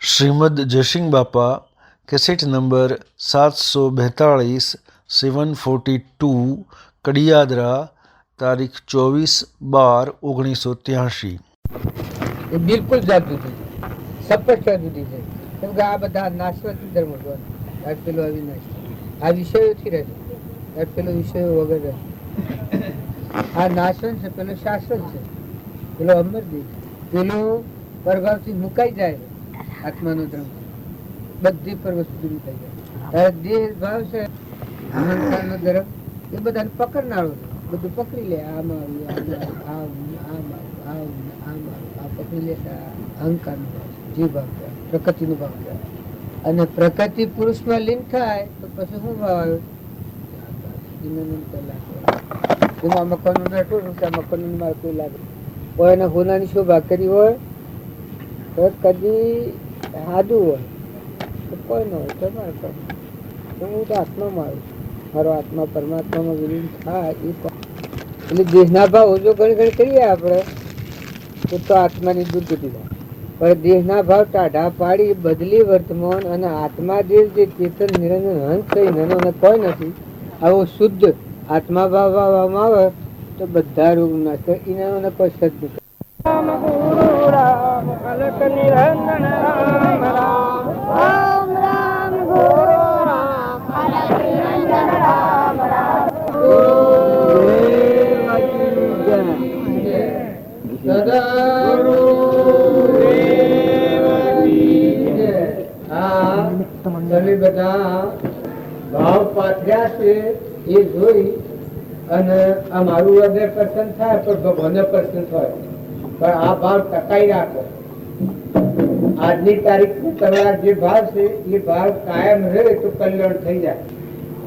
શ્રીમદ જયસિંહ બાપા cassette number 742 742 Kadiyadara તારીખ 24/12/1983। એ બિલકુલ જાત જુદી છે, સ્પષ્ટ જુદી છે. કેમ કે આ બધા નાશવંત ધર્મ પેલો અવિનાશી આ વિષયોથી રહે છે, પેલો વિષયો વગર રહે. આ નાશવંત છે, પેલો શાશ્વત છે, પેલો અમરદીપ, પેલો પ્રભાવથી મુકાઈ જાય. આત્માનો ધર્મ બધી પર વસ્તુ દૂરી થઈ જાય. દેહ ભાવ છે, અહંકાર નો ધર્મ એ બધાને પકડનારો છે. બધું પકડી લે, આમાં આ પકડી લે. અહંકાર નો ભાવ, જીવ ભાવ કહેવાય, પ્રકૃતિ નો ભાવ કહેવાય. અને પ્રકૃતિ પુરુષ માં લીન થાય તો પછી શું ભાવ આવ્યો? મકાન બેઠું મકાન મારે કોઈ લાગે કોઈ એને હોનાની શોભા કરી હોય તો કદી સાદું હોય તો કોઈ ન હોય તો મારે હું તો આત્મામાં આવ્યું, મારો આત્મા પરમાત્મામાં વિલીન થાય. એટલે દેહના ભાવ ઓછો ઘણી ઘણી કરીએ આપણે તો આત્માની દુર્ગતિ થાય. પણ દેહના ભાવ ટાઢા પાડી બદલી વર્તમાન અને આત્મા દેવ જે ચેતન નિરંજન હંસ થઈ નાનો કોઈ નથી. આવો શુદ્ધ આત્મા ભાવ આવવામાં આવે તો બધા રોગ ના થાય. એના કોઈ સદ નથી. રામ ગુરુ રામ કલક નિરંજન રામ રામ રામ રામ ગુરુ રામ કલક નિરંજન રામ રામ તમે બધા ભાવ પાથર્યા છે એ જોઈ અને આ મારું હૃદય પ્રસન્ન થાય પણ ભગવાન પ્રસન્ન થાય. પણ આ ભાવ ટકાઈ રાખો. આજની તારીખ તમારા જે ભાવ છે એ ભાવ કાયમ રહે તો કલ્યાણ થઈ જાય.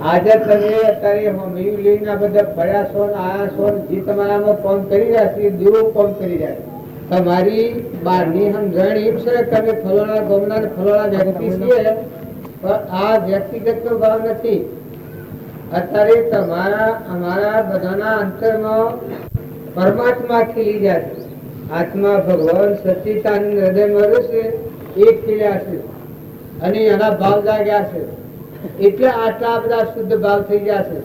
આજે તમે અત્યારે હમયું લઈને આ બધા ફર્યા છો ને આયા છો જે તમારામાં કામ કરી રહ્યા છે એ દેવો કામ કરી રહ્યા છે. તમારી બહારની સમજણ એમ છે કે અમે ફલોણા ગોમના ફલોણા વ્યક્તિ છીએ, પણ આ વ્યક્તિગત નો ભાવ નથી. અત્યારે તમારા અમારા બધાના અંતરમાં પરમાત્મા ખીલી જાય છે. આત્મા ભગવાન સચિતાનંદ હૃદયમાં રહેશે એ ખીલ્યા છે અને એના ભાવ જાગ્યા છે. એટલે આટલા બધા શુદ્ધ ભાવ થઈ ગયા છે.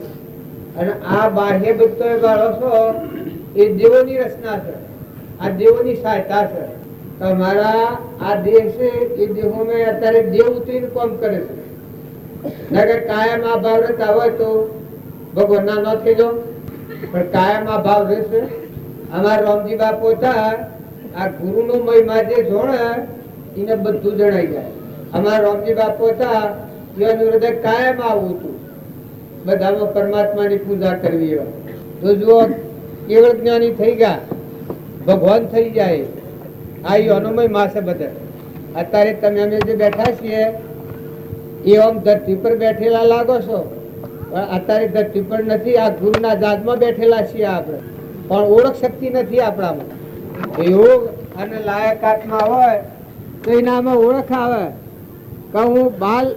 અને આ બાહ્ય બધો વાળો છો એ દેવોની રચના છે, આ દેવોની સહાયતા છે. તમારા આ દેહ છે એ દેહોમાં અત્યારે દેવ ઉતરીને કામ કરે છે. નગર કાયમ આ ભાવ રહેતા હોય તો ભગવાન ના ન થઈ જાઓ, પણ કાયમ આ ભાવ રહેશે. અમારા રામજી બાપુ હતા, આ ગુરુ નો મહિમા જે જોણે એને બધું જણાઈ જાય. અમારા રામજી બાપુ હતા એનું હૃદય કાયમ આવું હતું, બધામાં પરમાત્માની પૂજા કરવી હોય તો જુઓ કેવળ જ્ઞાની થઈ ગયા, ભગવાન થઈ જાય. આ અનુમય માસે બધા. અત્યારે તમે અમે જે બેઠા છીએ એ આમ ધરતી પર બેઠેલા લાગો છો, પણ અત્યારે ધરતી પર નથી, આ ગુરુના જાગમાં બેઠેલા છીએ આપણે. પણ ઓળખ શક્તિ નથી આપણામાં. યોગ અને લાયકાતમાં હોય તો એનામાં ઓળખ આવે કે હું બાલ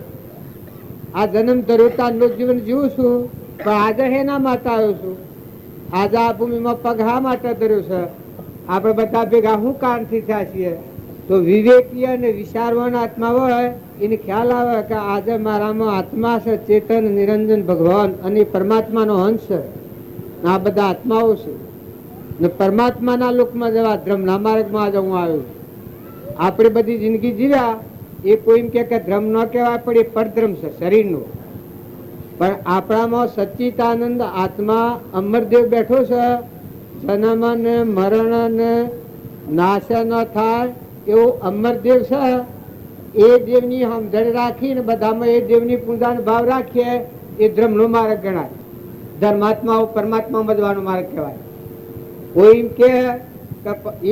આ જન્મ ધરોતાનું જીવન જીવું છું, પણ આજે હેના માટે આવ્યો છું? આજે આ ભૂમિમાં પગ હા માટે ધર્યો છે? આપણે બધા ભેગા શું કારણથી થયા છીએ? તો વિવેકી અને વિચારવાન આત્મા હોય એને ખ્યાલ આવે કે આજે મારામાં આત્મા છે, ચેતન નિરંજન ભગવાન અને પરમાત્માનો અંશ છે. આ બધા આત્માઓ છે ને પરમાત્માના લોકમાં જવા ધર્મના માર્ગમાં આજે હું આવ્યો. આપણે બધી જિંદગી જીવ્યા એ કોઈ એમ કે ધર્મ ન કહેવાય, પણ એ પરધર્મ છે શરીરનો. પણ આપણામાં સચ્ચિદાનંદ આત્મા અમરદેવ બેઠો છે. જન્મ ને મરણ ને નાશ ન થાય એવો અમરદેવ છે. એ દેવની સમજણ રાખીને બધામાં એ દેવની પૂજાનો ભાવ રાખીએ એ ધર્મનો માર્ગ ગણાય. ધર્માત્માઓ પરમાત્મા બધવાનો માર્ગ કહેવાય. કોઈ એમ કે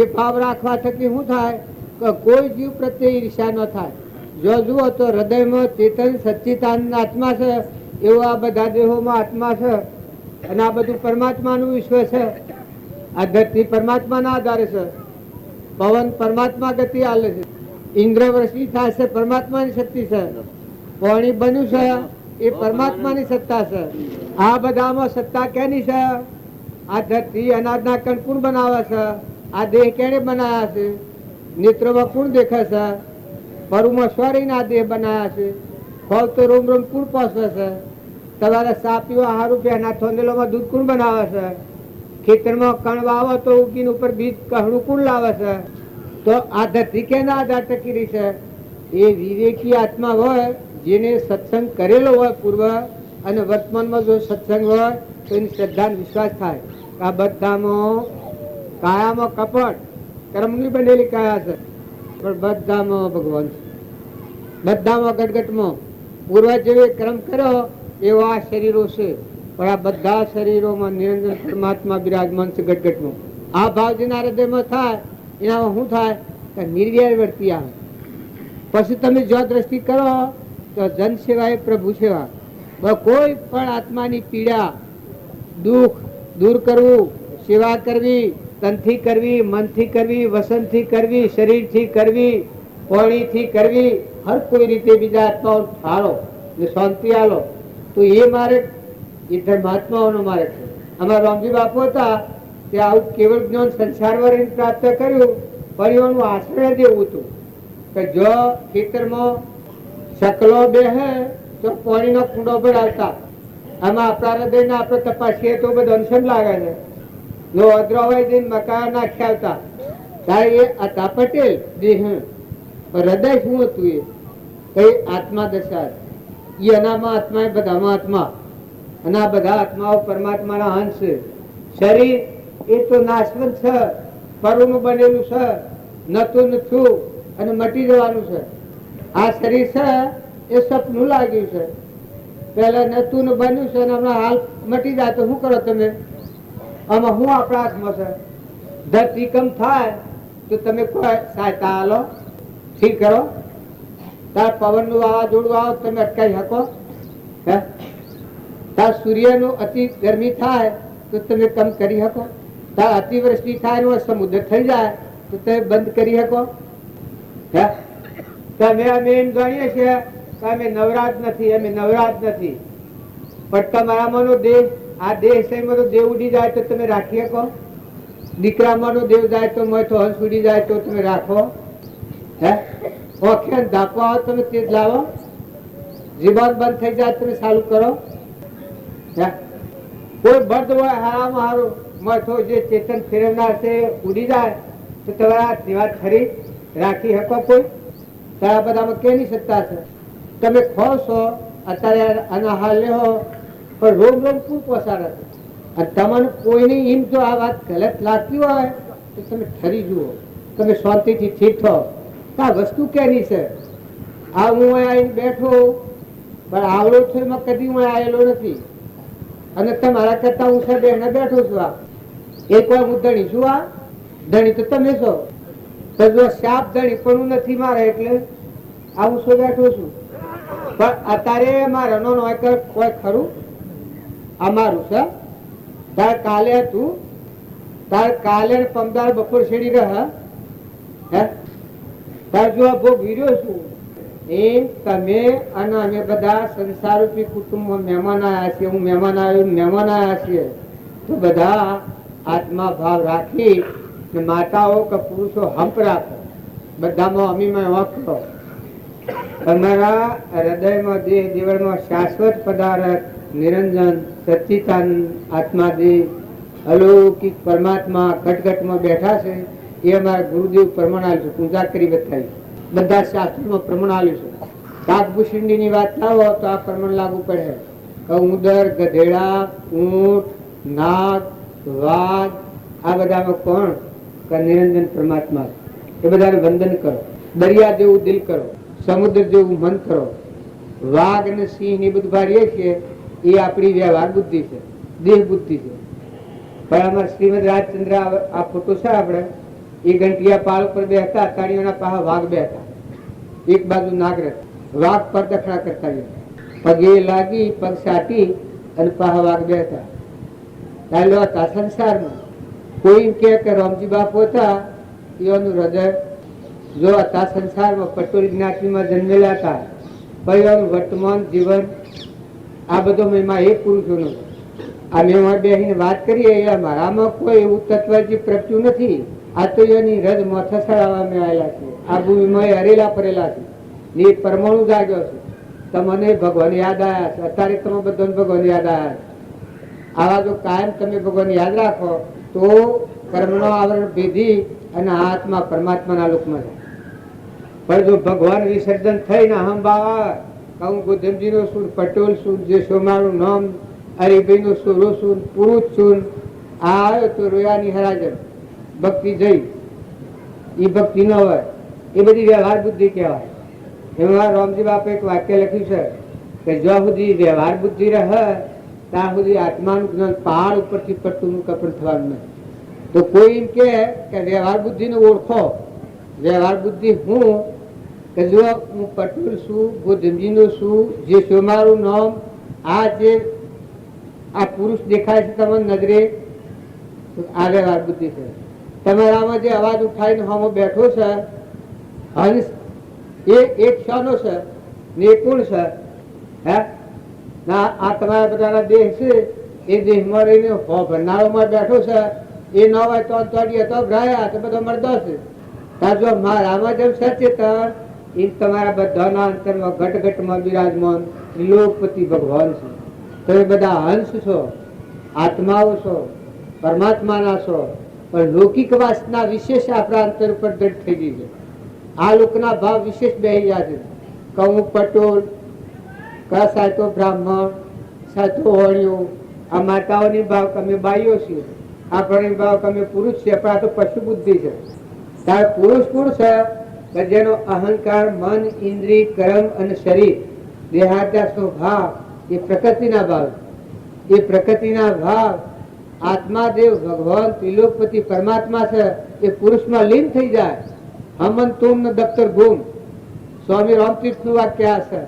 એ ભાવ રાખવા થકી શું થાય કે કોઈ જીવ પ્રત્યે ઈર્ષા ન થાય. જો જુઓ તો હૃદયમાં ચેતન સચ્ચિદાનંદ આત્મા છે, એવો આ બધા દેહોમાં આત્મા છે. અને આ બધું પરમાત્માનું વિશ્વ છે. આ ધરતી પરમાત્માના આધારે છે, પવન પરમાત્મા ગતિ આલે છે, ઇન્દ્ર વૃષ્ટિ થાય છે પરમાત્માની શક્તિ છે, પાણી બન્યું છે એ પરમાત્માની સત્તા છે. આ બધામાં સત્તા કેની છે? આ ધરતી અનાજના કણ કોણ બનાવે છે? આ દેહ કેને બનાવ્યા છે? નેત્રોમાં કોણ દેખે છે? પરુમાં સ્વરીના દેહ બનાવ્યા છે. ફળ તો રોમ રોમ કુણ પોષે છે? તમારે સા પીવા સારું છે, એના થોંદેલોમાં દૂધ કુણ બનાવે છે? ખેતરમાં કણ વાવો તો ઉગીને ઉપર બીજ કહડું કુણ લાવે છે? તો આ ધરતી કેના આધાર ટકી રહી છે? એ વિવેકી આત્મા હોય, જેને સત્સંગ કરેલો હોય પૂર્વ અને વર્તમાનમાં જો સત્સંગ હોય તો એની શ્રદ્ધા વિશ્વાસ થાય. આ બધામાં કાયામાં કપટ કર્મની બનેલી કાયા છે, પણ બધામાં ભગવાન છે. બધામાં ગટગટમાં પૂર્વ જેવો કર્મ કર્યો એવો આ શરીરો છે, પણ આ બધા શરીરોમાં નિરંજન પરમાત્મા બિરાજમાન છે ગટગટમાં. આ ભાવ જેના હૃદયમાં થાય એનામાં શું થાય કે નિર્વ્યય વર્તી આવે. પછી તમે જો દ્રષ્ટિ કરો તો જન સેવા એ પ્રભુ સેવા. કોઈ પણ આત્માની પીડા દુઃખ દૂર કરવું, સેવા કરવી, તનથી કરવી, મનથી કરવી, વસનથી કરવી, શરીરથી કરવી, પાણીથી કરવી, હર કોઈ રીતે બીજા આત્માઓ થાળો ને શાંતિ આલો, તો એ મારે એ ધર્માત્માઓનો મારે છે. અમારા રામજી બાપુ હતા તે આવું કેવળ જ્ઞાન સંસાર વળી પ્રાપ્ત કર્યું, પરિવારનું આશ્રય દેવું હતું કે જો ખેતરમાં શકલો બેહે તો પાણીનો કુંડો ભરાવતા. આમાં આપણા હૃદયને આપણે તપાસીએ તો બધું અનશન લાગે છે. જો અદ્રવાઈ જઈને મકાન નાખી આવતા ત્યારે એ હતા પટેલ દેહ, હૃદય શું હતું? એ કઈ આત્મા દશા એ અનામાં આત્મા એ બધામાં આત્મા, અને આ બધા આત્માઓ પરમાત્માના અંશ છે. શરીર એ તો નાશવંત છે, પરનું બનેલું છે, નતું નથી અને મટી જવાનું છે. આ શરીર છે એ સપનું લાગ્યું છે, પેલા નતું ને બન્યું છે અને હમણાં હાલ મટી જાય તો શું કરો તમે? આમાં હું આપણા હાથમાં છે? ધરતીકંપ થાય તો તમે કોઈ સહાયતા આલો, ઠીક કરો? તાર પવનનું વાવાઝોડું આવો તમે અટકાવી શકો? તાર સૂર્યનું અતિ ગરમી થાય તો તમે કમ કરી શકો? તાર અતિવૃષ્ટિ થાય સમુદ્ર થઈ જાય તો તમે બંધ કરી શકો? તમે અમે એમ જાણીએ છીએ કે અમે નવરાત નથી, અમે નવરાત નથી, પણ તમારામાંનો દેહ, આ દેહ શયમાં તો દેવ ઉડી જાય તો તમે રાખી શકો? દીકરામાંનો દેવ જાય તો મોય તો હંસ ઉડી જાય તો તમે રાખો? ઓખે ધાપો આવો તમે તે જ લાવો? જીવન બંધ થઈ જાય તમે ચાલુ કરો? કોઈ બર્દ હોય હારામાં હારું મોય તો જે ચેતન ફેરવનાર છે ઉડી જાય તો તમારા જીવાત ખરી રાખી શકો? કોઈ તારા બધામાં કેની સત્તા છે? તમે ખો છો અત્યારે આના હાલ લેહો, પણ રોમ રોમ શું પોસાડ હતું? અને તમને કોઈની એમ જો આ વાત ગલત લાગતી હોય તો તમે ઠરી જુઓ, તમે શાંતિથી ઠીક થો. આ વસ્તુ કેની છે? આ હું આવીને બેઠો, પણ આવડો છો એમાં કદી હું આવેલો નથી, અને તમારા કરતા હું સદેને બેઠો છું. આ એક વાર હું ધણી છું, આ ધણી તો તમે છો, તો જો શાપ ધણી પણ હું નથી મારે એટલે આ હું શું બેઠો છું. પણ અત્યારે મારે કોઈ ખરું? અમારું છે. તાર કાલે હતું, તાર કાલે પમદાર બપોર છેડી રહ્યા, તાર જો આ ભોગ વીર્યો છું એમ તમે અને અમે બધા સંસારૂપી કુટુંબમાં મહેમાન આવ્યા છીએ. હું મહેમાન આવ્યો, મહેમાન આવ્યા છીએ તો બધા આત્મા ભાવ રાખી માતાઓ કે પુરુષો હંપ રાખો, બધામાં અમીમાં વાંખો. તમારા હૃદયમાં દેહ જીવનમાં શાશ્વત પદાર્થ નિરંજન સચ્ચિદાનંદ આત્મા દેહ અલૌકિક પરમાત્મા ઘટઘટમાં બેઠા છે. એ અમારા ગુરુદેવ પ્રમાણ આવ્યું છે, પૂજા કરી બતાવી, બધા શાસ્ત્રોમાં પ્રમાણ આવ્યું છે. કાકભૂષિંડી ની વાત લાવો તો આ પ્રમાણ લાગુ પડે. ઉંદર, ગધેડા, ઊંટ, નાગ, વાઘ આ બધામાં કોણ? નિરંજન પરમાત્મા. એ બધાને વંદન કરો. દરિયા જેવું દિલ કરો, સમુદ્ર જેવું મન કરો. વાઘ અને સિંહ ની બધું ભારીએ છીએ એ આપણી વ્યવહાર બુદ્ધિ છે, દેહ બુદ્ધિ છે. પણ અમારે શ્રીમદ રાજચંદ્ર આ ફોટો છે આપણે, એ ઘંટિયા પાલ ઉપર બેહતા, તાળીઓના પાહા વાઘ બેહતા, એક બાજુ નાગરથ, વાઘ પર દખણા કરતા ગયા, પગે લાગી પગ સાટી અને પાહા વાઘ બેહતા. ચાલો હતા સંસારમાં. કોઈ કે રામજી બાપુ હતા એનું હૃદય જો હતા સંસારમાં પટોળી જ્ઞાતિમાં જન્મેલા હતા, પણ વર્તમાન જીવન આ બધો મહિમા એક પુરુષોનો. આ મેં બેસીને વાત કરીએ મારામાં કોઈ એવું તત્વ જે પ્રગટ્યું નથી. આ તો એની રજ મોથા સળાવવામાં આવેલા છે, આ ભૂમિમાં હરેલા ફરેલા છે. ને એ પરમાણુ જાગ્યો છે. તમને ભગવાન યાદ આવ્યા છે. અત્યારે તમે બધાને ભગવાન યાદ આવ્યા છે. આવા જો કાયમ તમે ભગવાન યાદ રાખો તો કર્મનો આવરણ ભેદી અને આત્મા પરમાત્માના લોકમાં જાય. પણ જો ભગવાન વિસર્જન થઈને અહંભાવ આવે, હું ગોધમજી નો છું, પટેલ છું, જે સોમારું નામ હરિભાઈ નો સોરો છું, પુરુષ છું, આ આવ્યો તો રોયાની હરાજન ભક્તિ જઈ. એ ભક્તિ ન હોય, એ બધી વ્યવહાર બુદ્ધિ કહેવાય. એમાં રામજી બાપે એક વાક્ય લખ્યું છે કે જ્યાં સુધી વ્યવહાર બુદ્ધિ રહે ત્યાં સુધી આત્માનું જ્ઞાન પહાડ ઉપરથી પડતું કપડ થવાનું નહીં. તો કોઈ એમ કે વ્યવહાર બુદ્ધિને ઓળખો. વ્યવહાર બુદ્ધિ હું કે જો હું પટેલ છું, ગોધમજીનો છું, જે સોમારું નામ, આ જે આ પુરુષ દેખાય છે તમને નજરે, આ વ્યવહાર બુદ્ધિ છે. તમારામાં જે અવાજ ઉઠાવીને હમો બેઠો છે હંસ, એ એક ક્ષણો છે ને એ કોણ છે? હે ના, આ તમારા બધાના દેહ છે, એ દેહમાં રહીને ભરનારોમાં બેઠો છે. એ ન હોય તો તો રહ્યા તો બધો મરદો છે. જો મારામાં જેમ સચેતન એ તમારા બધાના અંતરમાં ઘટઘટમાં બિરાજમાન ત્રિલોકપતિ ભગવાન છે. તમે બધા હંસ છો, આત્માઓ છો, પરમાત્માના છો, પણ લૌકિક વાસના વિશેષ આપણા અંતર ઉપર દ્રઢ થઈ ગઈ છે. આ લોકના ભાવ વિશેષ બેહી ગયા છે. કહું પટોલ, કા સાચો બ્રાહ્મણ, સાચો હોળીઓ, આ માતાઓની ભાવ અમે બાઈઓ છીએ, આપણને ભાવ અમે પુરુષ છીએ, પણ આ તો પશુ બુદ્ધિ છે. તાર પુરુષ કોણ છે કે જેનો અહંકાર, મન, ઇન્દ્રિય, કર્મ અને શરીર દેહાદ્યાસનો ભાવ એ પ્રકૃતિના ભાવ. એ પ્રકૃતિના ભાવ આત્માદેવ ભગવાન ત્રિલોકપતિ પરમાત્મા છે, એ પુરુષમાં લીન થઈ જાય. હમન તુમ દફતર ગુમ. સ્વામી રામતીર્થ નું વાક્ય છે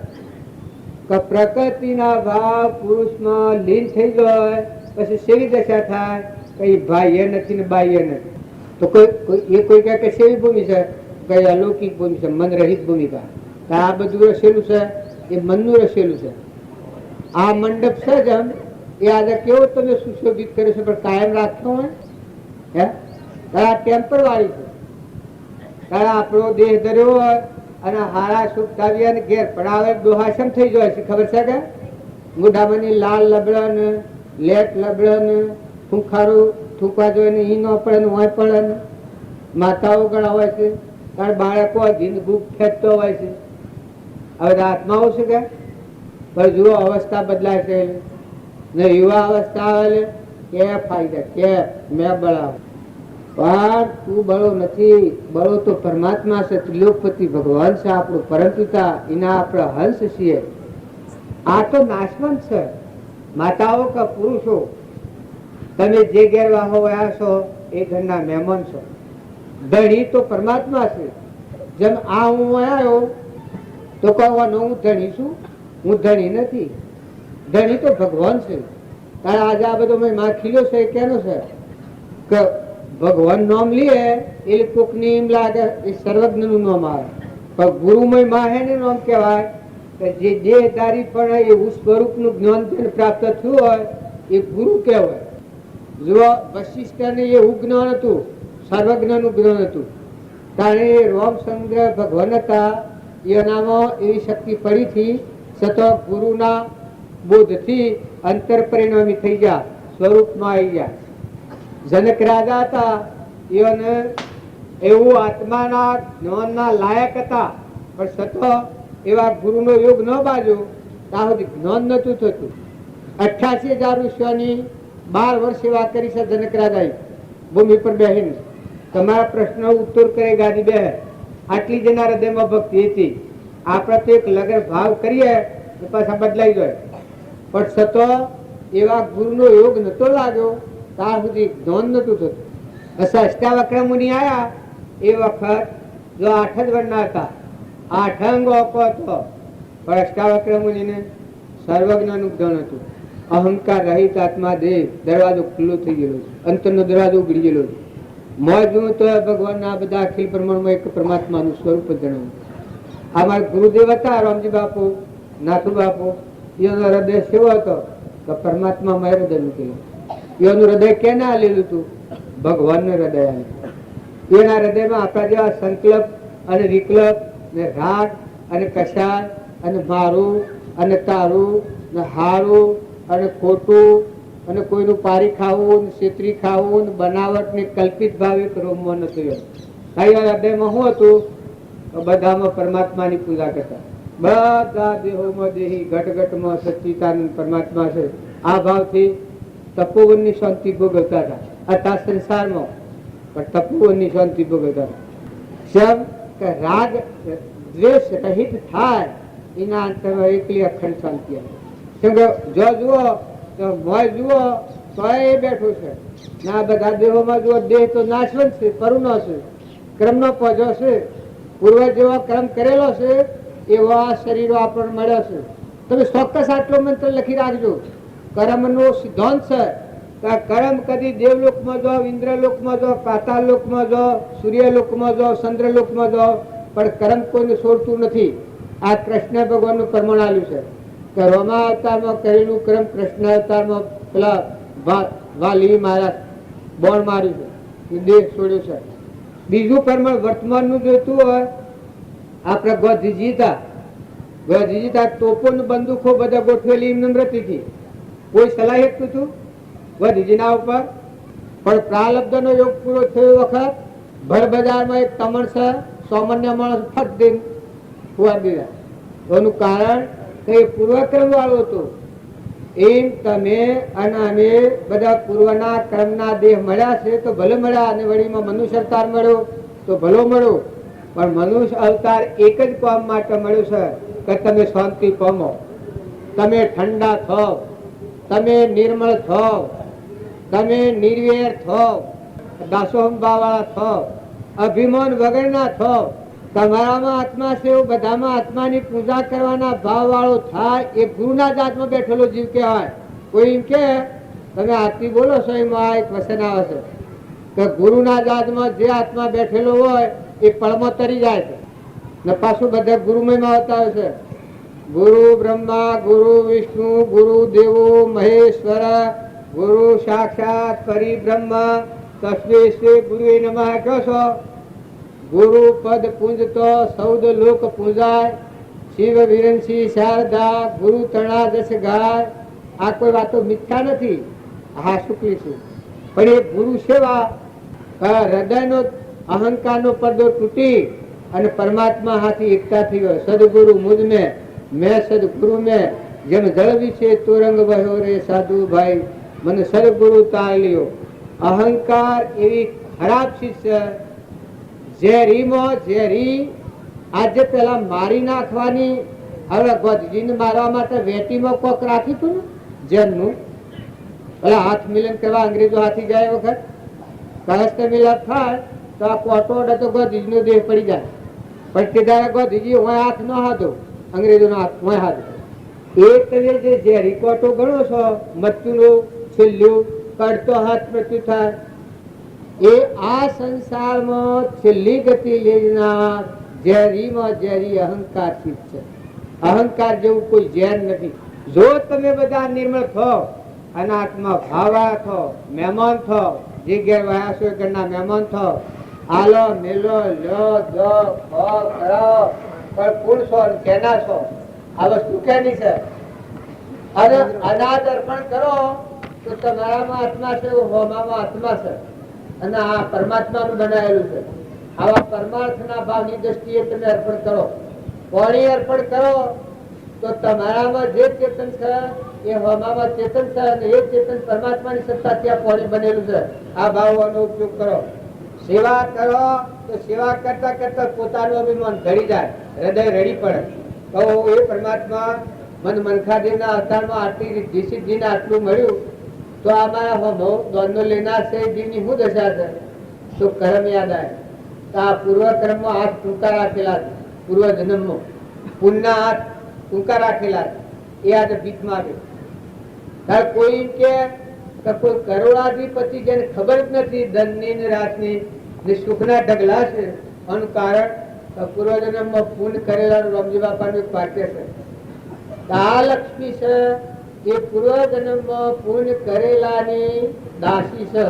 કે પ્રકૃતિના ભાવ પુરુષમાં લીન થઈ જાય પછી સેવી દશા થાય કઈ બાહ્ય નથી ને બાહ્ય નથી. તો કોઈ કહે કે સેવી ભૂમિ છે, કઈ અલૌકિક ભૂમિ છે, મન રહિત ભૂમિકા. આ બધું રસેલું છે એ મનનું રસેલું છે. આ મંડપ છે જેમ એ આજે કેવો તમે સુશોભિત કર્યો છે, પણ કાયમ રાખ્યો હોય હે આ ટેમ્પર વાળી છે. આપણો દેહ ધર્યો હોય અને હારા સુખ કાવ્ય ઘેર પડાવે દોહાસમ થઈ જાય છે. ખબર છે કે મોઢામાંની લાલ લબડન, લેટ લબડન, થૂંખારું થૂંકવા જોઈએ ને ઈ ન પડે ને હોય પડે ને. માતાઓ ગણા હોય છે કારણ બાળકો જીંદ ભૂખ ખેંચતો હોય છે. હવે આત્માઓ છે કે ભાઈ જુઓ અવસ્થા બદલાય છે ને યુવા અવસ્થા આવે કે ફાયદા કે મેં બળાવ, પણ તું બળો નથી. બળો તો પરમાત્મા છે, ત્રિલોકપતિ ભગવાન છે, આપણું પરમપિતા, એના આપણે હંસ છીએ. આ તો નાશવંત છે. માતાઓ કે પુરુષો, તમે જે ઘેર વાહો છો એ ઘરના મહેમાન છો. ધણી તો પરમાત્મા છે. જેમ આ હું આવ્યો તો કહેવાનો હું ધણી છું, હું ધણી નથી. ધણી તો ભગવાન છે. તારે આજે આ બધો મેં માખીલો છે એ કેનો છે કે ભગવાન નામ લઈએ એટલે કોકની એમ લાગે એ સર્વજ્ઞ નું નામ આવે, પણ ગુરુમય માહે નું નામ કહેવાય કે જે દેહધારી પણ એવું સ્વરૂપ નું જ્ઞાન પ્રાપ્ત થયું હોય એ ગુરુ કહેવાય. જો વશિષ્ઠને એવું જ્ઞાન હતું, સર્વજ્ઞ નું જ્ઞાન હતું, ત્યારે રામચંદ્ર ભગવાન હતા, એનામાં એવી શક્તિ પડી હતી છતાં ગુરુના બોધથી અંતર પરિણામી થઈ ગયા, સ્વરૂપમાં આવી ગયા. જનક રાજા હતા, એને એવું આત્માના જ્ઞાનના લાયક હતા, પણ છતાં એવા ગુરુનો યોગ ન બાજ્યો ત્યાં સુધી જ્ઞાન નતું થતું. 88,000 ઋષિઓની 12 વર્ષ સેવા કરી છે જનક રાજાએ ભૂમિ પર બેહીને. તમારા પ્રશ્ન ઉત્તર કરે ગાદી બે આટલી જેના હૃદયમાં ભક્તિ હતી. આપણે તો એક લગર ભાવ કરીએ તો પાછા બદલાઈ જાય, પણ છતાં એવા ગુરુનો યોગ નતો લાગ્યો ત્યાં સુધી જ્ઞાન નતું થતું. અષ્ટાવક્ર મુનિ આયા એ વખત જો 8 જ વર્ષના હતા, 8 અંગો હતો, પણ અષ્ટાવક્ર મુનિને સર્વજ્ઞનું જ્ઞાન હતું. અહંકાર રહિત આત્મા દેહ દરવાજો ખુલ્લો થઈ ગયેલો છે, અંતરનો દરવાજો ઉઘડી ગયેલો છે. મોજ જુઓ તો ભગવાનના બધા અખિલ પ્રમાણમાં એક પરમાત્માનું સ્વરૂપ જણાવ્યું. અમારા ગુરુદેવ હતા રામજી બાપુ, નાથુ બાપુ, એનો હૃદય કેવો હતો કે પરમાત્મા માં હૃદય મૂકેલું. એનું હૃદય કેને આલેલું હતું? ભગવાનનું હૃદય આલેલું. એના હૃદયમાં આપણા જેવા સંકલ્પ અને વિકલ્પ ને રાગ અને કશાય અને મારું અને તારું ને હારું અને ખોટું અને કોઈનું પારી ખાવું ને છેતરી ખાવું ને બનાવટ ને કલ્પિત ભાવે રોમમાં નથી. હૃદયમાં શું હતું? બધામાં પરમાત્માની પૂજા કરતા. બધા દેહોમાં દેહી, ઘટઘટમાં સચ્ચિદાનંદ પરમાત્મા છે. આ ભાવથી તપોવનની શાંતિ ભોગવતા હતા. હતા સંસારમાં પણ તપોવનની શાંતિ ભોગવતા હતા. કે રાગ દ્વેષ રહિત થાય એના અંતરમાં એકલી અખંડ શાંતિ આવે. કેમ કે જો જુઓ તો મોય જુઓ તો એ બેઠું છે ને આ બધા દેહોમાં જુઓ, દેહ તો નાશવંત છે, પરુનો છે, ક્રમનો પહોંચો છે. પૂર્વ જેવો ક્રમ કરેલો છે એવો આ શરીરો આપણને મળ્યો છે. તમે ચોક્કસ આટલો મંત્ર લખી રાખજો. કર્મનો સિદ્ધાંત છે કે કર્મ કદી દેવલોકમાં જાઓ, ઇન્દ્રલોકમાં જાઓ, પાતાળલોકમાં જાઓ, સૂર્યલોકમાં જાઓ, ચંદ્રલોકમાં જાઓ, પણ કર્મ કોઈને છોડતું નથી. આ કૃષ્ણ ભગવાનનું પ્રમાણ આપ્યું છે કે રોમા અવતારમાં કરેલું કર્મ કૃષ્ણ અવતારમાં પેલા વાલી મહારાજ બોણ માર્યું છે, દેહ છોડ્યો છે. બીજું પ્રમાણ વર્તમાનનું જોઈતું હોય, આપણે ગોધીજીતા તોપો ને બંદૂકો બધા ગોઠવેલી એમ નમ્રતીથી કોઈ સલાહ હતું હતું ગોધીજીના ઉપર. પણ પ્રાલબ્ધનો યોગ પૂરો થયો વખત ભર બજારમાં એક તમણ છે, સામાન્ય માણસ ફટ દઈને ફુવા દીધા. એનું કારણ કે પૂર્વક્રમ વાળું હતું. એમ તમે અને અમે બધા પૂર્વના ક્રમના દેહ મળ્યા છે તો ભલે મળ્યા, અને વળીમાં મનુષ્ય અવતાર મળ્યો તો ભલો મળ્યો. પણ મનુષ્ય અવતાર એક જ કામ માટે મળ્યો છે કે તમે શાંતિ પામો, તમે ઠંડા થાવ, તમે નિર્મળ થાવ, તમે નિર્વેર થાવ, દાસોહંભાવાળા થાવ, અભિમાન વગરના થાવ. તમારામાં આત્મા છે એવું બધામાં આત્માની પૂજા કરવાના ભાવ વાળો થાય. એ ગુરુના જાતમાં બેઠેલો જીવ કહેવાય. કોઈ એમ કે તમે આરતી બોલો છો, એમાં આ એક વચન આવે છે કે ગુરુના જાતમાં જે આત્મા બેઠેલો હોય એ પળમાં તરી જાય છે. ને પાછું બધા ગુરુમયમાં આવતા હોય છે. ગુરુ બ્રહ્મા, ગુરુ વિષ્ણુ, ગુરુ દેવો મહેશ્વર, ગુરુ સાક્ષાત પરિબ્રહ્મ તસ્મૈ શ્રી ગુરુએ નમઃ કહો છો. ગુરુ પદ પૂંજતો સૌદ લોક પૂજાય, શિવ વિરંસી શારદા ગુરુ તણા દશ ગાય. આ કોઈ વાતો મિથ્યા નથી, હા શુક્લી છું. પણ એ ગુરુ સેવા હૃદયનો અહંકારનો પડદો તૂટી અને પરમાત્મા હાથી એકતા થઈ ગયો. સદગુરુ મુજ મેં સદગુરુ મેં, જેમ જળ વિશે તોરંગ વહ્યો રે સાધુ ભાઈ, મને સદગુરુ તાળ્યો. અહંકાર એવી ખરાબ ચીજ છે. ઝેરીમાં ઝેરી આજે પેલા મારી નાખવાની, હવે ગોધજીને મારવા માટે વેટીમાં કોક રાખ્યું હતું ને ઝેરનું, પેલા હાથ મિલન કરવા અંગ્રેજો હાથી ગયા વખત કળશ મિલન થાય તો આ કોટો તો ગોધજીનો દેહ પડી જાય. પણ તે દાડે ગોધજી હોય હાથ ન હાથો, અંગ્રેજોનો હાથ હોય હાથો. એ તમે જે ઝેરી કોટો ગણો છો, મૃત્યુનું છેલ્લું કડતો હાથ મૃત્યુ થાય. એ આ સંસારમાં છેલ્લી ગતિ લેનાર ઝેરીમાં ઝેરી અહંકાર છે. અહંકાર જેવું કોઈ ઝેર નથી. જો તમે બધા નિર્મળ થો, અનાત્મા ભાવા થો, મહેમાન થો, જે ઘેર વયા છો ઘરના મહેમાન થો, આલો મેલો લો દો ખો કરો, પણ કુળ છો કેના છો, આ વસ્તુ કેની છે. અને અનાજ અર્પણ કરો તો તમારામાં આત્મા છે, હોમામાં આત્મા છે, અને આ પરમાત્માનું બનાવેલું છે. આવા પરમાર્થના ભાવની દ્રષ્ટિએ તમે અર્પણ કરો. પાણી અર્પણ કરો તો તમારામાં જે ચેતન છે એ હોમામાં ચેતન છે, અને એ ચેતન પરમાત્માની સત્તા ત્યાં પાણી બનેલું છે. આ ભાવનો ઉપયોગ કરો. સેવા કરો તો સેવા કરતા કરતા પોતાનું અભિમાન ધરી જાય, હૃદય રડી પડે. તો એ પરમાત્મા મન મનખાદેવના અવતારમાં આટલી જીસીજીને આટલું મળ્યું તો અમારા હોમો દોડનો લેનાર છે જીવની શું દશા છે? તો કર્મ યાદ આવે. તો આ પૂર્વ કર્મમાં હાથ ટૂંકા રાખેલા છે, પૂર્વ જન્મમાં પુણ્યના હાથ ટૂંકા રાખેલા છે. એ આજે ભીખ માગે. કોઈ કે કોઈ કરોડાધિપતિ જેને ખબર જ નથી ધનની ને રાતની ને સુખના ઢગલા છે, આનું કારણ પૂર્વ જન્મમાં પુણ્ય કરેલા રામજી બાપાનું વાક્ય છે. આ લક્ષ્મી છે એ પૂર્વ જન્મમાં પુણ્ય કરેલાની દાસી છે.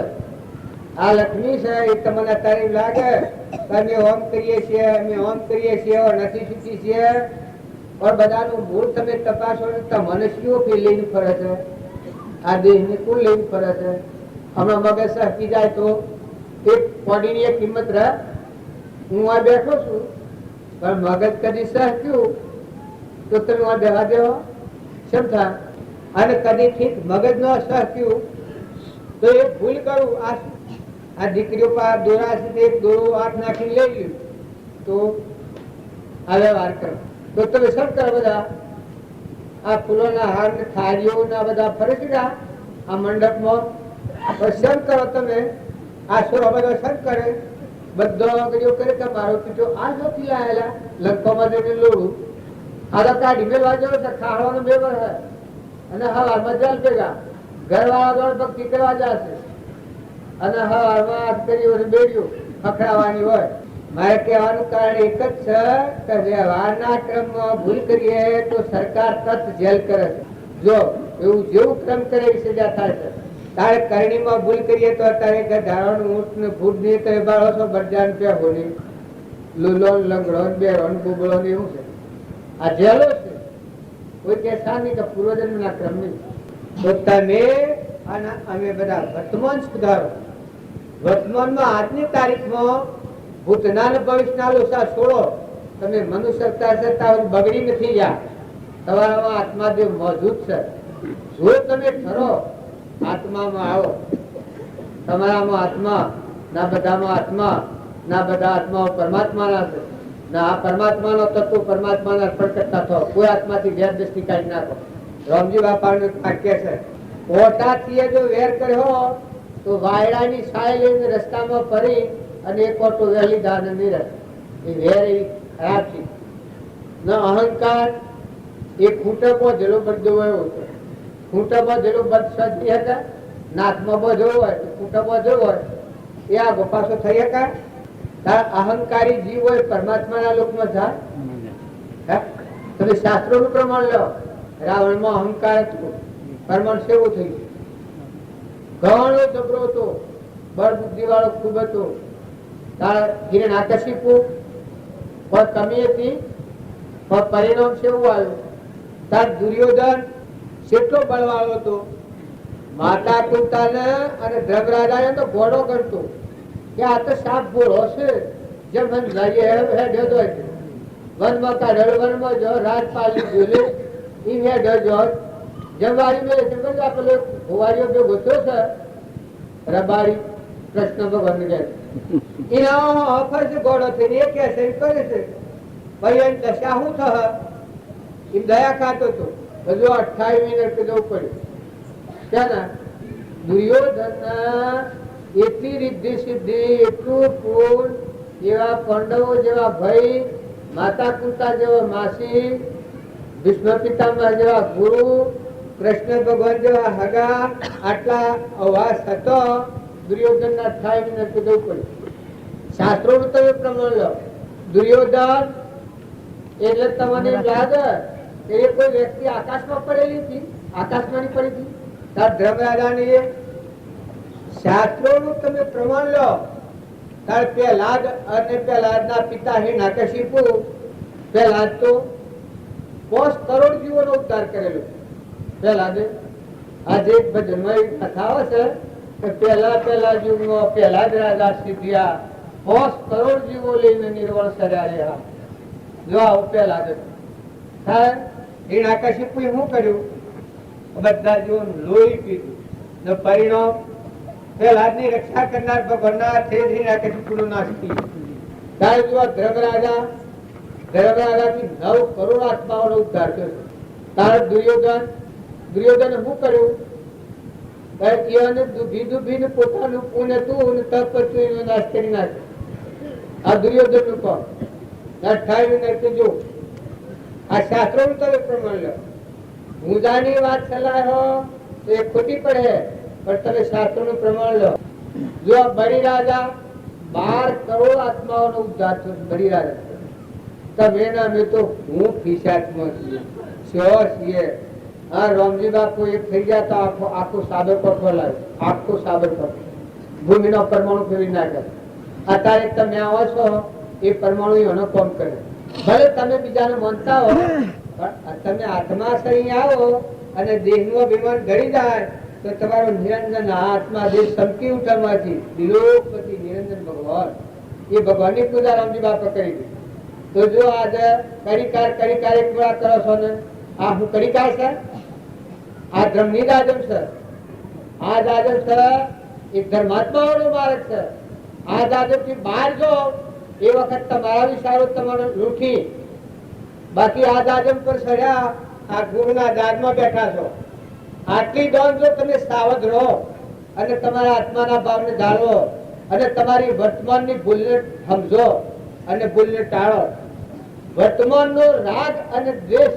આ લક્ષ્મી છે એ તમને અત્યારે એમ લાગે કે અમે ઓમ કરીએ છીએ નથી શીખી છીએ, પણ બધાનું મૂળ તમે તપાસો તો મનુષ્યો ફી લઈને ફરે છે, આ દેહની કુલ લઈને ફરે છે. હમણાં મગજ સહકી જાય તો એક બોડીની એક કિંમત રહે. હું આ બેઠો છું પણ મગજ કદી સહક્યું તો તમે આ બેવા દેવો કેમ થાય? અને કદી ઠીક મગજ ન સહક્યું તો એ ભૂલ કરું. આ દીકરીઓ પર દોરા છે એક દોરો હાથ નાખીને લઈ ગયું તો આ વ્યવહાર કરો તો તમે સર કરો. બધા આ ફૂલોના હાર ને થાળીઓ ના બધા ફરે છે આ મંડપમાં સર કરો તમે. આ સુરો બધો સર કરે, બધો ગયો કરે કે મારો પીઠો આ નથી લાયેલા લંકોમાં જઈને લોડું આ તો કાઢી મેળવા જવો છે, ખાવાનો મેળવ છે. અને હવારમાં જલ ભેગા ઘરવાળા દોડ ભક્તિ કરવા જશે અને હવારમાં હાથ કરી બેડ્યું પકડાવાની હોય. મારે કહેવાનું કારણ એક જ છે કે વ્યવહારના ક્રમમાં ભૂલ કરીએ તો સરકાર તરત જેલ કરે છે. જો એવું જેવું ક્રમ કરે એવી સજા થાય છે. તારે કરણીમાં ભૂલ કરીએ તો અત્યારે ધારાનું ઊંટ ને ભૂટ નહીં તો એ બાળો છો બરજાન પે હોની લુલો લંગડો બેરો બુબળો ને એવું છે. આ જેલો છે. કોઈ કહેતા નહીં કે પૂર્વજન્મના ક્રમ નહીં. તો તમે અમે બધા વર્તમાન સુધારો. વર્તમાનમાં આજની તારીખમાં ભૂતના ને ભવિષ્યના લોસા છોડો. તમે મનુષ્યતા બગડી નથી ગયા. તમારામાં આત્માદેવ મોજૂદ છે. જો તમે ઠરો આત્મામાં આવો. તમારામાં આત્મા ના બધામાં આત્મા ના બધા આત્માઓ પરમાત્માના છે. ના આ પરમાત્માનો તત્વ પરમાત્માને અર્પણ કરતા થો. કોઈ આત્માથી વેર દ્રષ્ટિ કાઢી નાખો. રામજી બાપાનું વાક્ય છે ઓટાથી જો વેર કર્યો તો વાયડાની સાય લઈને રસ્તામાં ફરી અને એક ઓટો વહેલી ધાર નહીં રહે. એ વેર એવી ખરાબ છે. ન અહંકાર એ ખૂંટકો જેલો બધો એવો છે. ખૂંટકો જેલો બધ સજી હતા નાથમાં બધો હોય ખૂંટકો જેવો હોય એ આ ગોપાસો થઈ શકાય. અહંકારી જીવ હોય પરમાત્માના લોકમાં જાય. તમે શાસ્ત્રો નું પ્રમાણ લો. રાવણમાં અહંકાર હતું, પ્રમાણ સેવું થઈ ગયું. ઘણો જબરો હતો, બળ બુદ્ધિ વાળો ખૂબ હતો. કિરણ આકર્ષિપુ પણ કમી હતી પણ પરિણામ કેવું આવ્યું? તાર દુર્યોધન કેટલો બળવાળો હતો. માતા પિતાને અને ધ્રગરાજાને તો ઘોડો કરતો કે આ તો સાપ ઘોડો છે. જેમ વનમાં કાઢેલો વનમાં જો રાજપાલી જોલે ઈ જો જેમ વારી મેળે છે પેલો હોવારીઓ બે ગોતો છે રબારી કૃષ્ણ ભગવાન કહે એના ઓફર છે ઘોડો થઈને એ કે છે કરે છે ભાઈ એમ દશા શું થશે એમ દયા ખાતો હતો. હજુ 28 મિનિટ જવું પડ્યું. ત્યાં દુર્યોધન એટલી રિદ્ધિ સિદ્ધિ એટલું પૂર્ણ એવા પાંડવો જેવા ભાઈ, માતા કુંતા જેવા માસી, ભીષ્મ પિતામહ જેવા ગુરુ, કૃષ્ણ ભગવાન જેવા હગા, આટલા અવાસ હતો. દુર્યોધન 28 મિનિટ જવું પડ્યું. શાસ્ત્રો નું તમે પ્રમાણ લો. દુર્યોધન એટલે તમને લાગે કે એ કોઈ વ્યક્તિ આકાશમાં પડેલી હતી, આકાશમાં પડી હતી. તાર ધર્મરાજાની શાસ્ત્રોનું તમે પ્રમાણ લો. તાર પ્રહલાદ અને પ્રહલાદના પિતા હિરણ્યકશિપુ પ્રહલાદ તો 5 કરોડ જીવોનો ઉદ્ધાર કરેલો. પ્રહલાદે આજે એક ભજનમાં કથા આવે છે કે પહેલા યુગમાં પ્રહલાદ રાજા સિદ્ધિયા 5 કરોડ જીવો લઈને નિર્વાણ કર્યા રહ્યા. જો આવું પ્રહલાદ થાય. હિરણ્યકશિપુ શું કર્યું? બધા જીવોનું લોહી પીધું. પરિણામ પ્રહલાદની રક્ષા કરનાર ભગવાનના હિરણ્યકશિપુનો નાશ થયો. ત્યારે જો ધર્મરાજાથી 9 કરોડ આત્માઓનો ઉદ્ધાર કર્યો. તારે દુર્યોધન શું કર્યું? દુભીને પોતાનું પુણ્ય તું તપ નાશ કરી નાખ્યો. આ દુર્યોધન નું કોણ? 28 મિનિટ જો આ શાસ્ત્રો નું તમે પ્રમાણ લો. ઊંધાની વાત ચલાવો તો એ ખોટી પડે, પણ તમે શાસ્ત્રો નું પ્રમાણ લો. જો બળી રાજા 12 કરોડ આત્માઓનો ઉદ્ધાર થયો. બળી રાજા તમે ના મેં તો હું ખિસાટમાં છીએ. હા રામજી બાપુ એક થઈ ગયા તો આખો સાબર પર ખોલાવ્યો. આખો સાબર પર ભૂમિનો પરમાણુ ફેરવી નાખે. અત્યારે તમે આવો છો એ પરમાણુ એનો કામ કરે. ભલે તમે બીજાને માનતા હો, પણ તમે આત્મા સહી આવો અને દેહનું અભિમાન ઘડી જાય તો તમારો નિરંજન આત્મા દેહ સમકી ઉઠામાંથી દિલોપતિ નિરંજન ભગવાન, એ ભગવાનની પૂજા રામજી બાપા કરી હતી. તો જો આજે કડીકાર એક પૂરા કરો છો ને, આ હું કડીકાર છે, આ ધર્મની જ આજમ છે. આ જ આજમ છે એ ધર્માત્મા વાળો માર્ગ છે. આ જ આજમ થી બહાર જો એ વખત તમારા વિચારો તમારે રૂઠી, બાકી આ દાજમ પર ચડ્યા, આ ગુરુના દાજમાં બેઠા છો. આટલી દોન જો તમે સાવધ રહો અને તમારા આત્માના ભાવને જાળવો અને તમારી વર્તમાનની ભૂલને સમજો અને ભૂલને ટાળો. વર્તમાનનો રાગ અને દ્વેષ,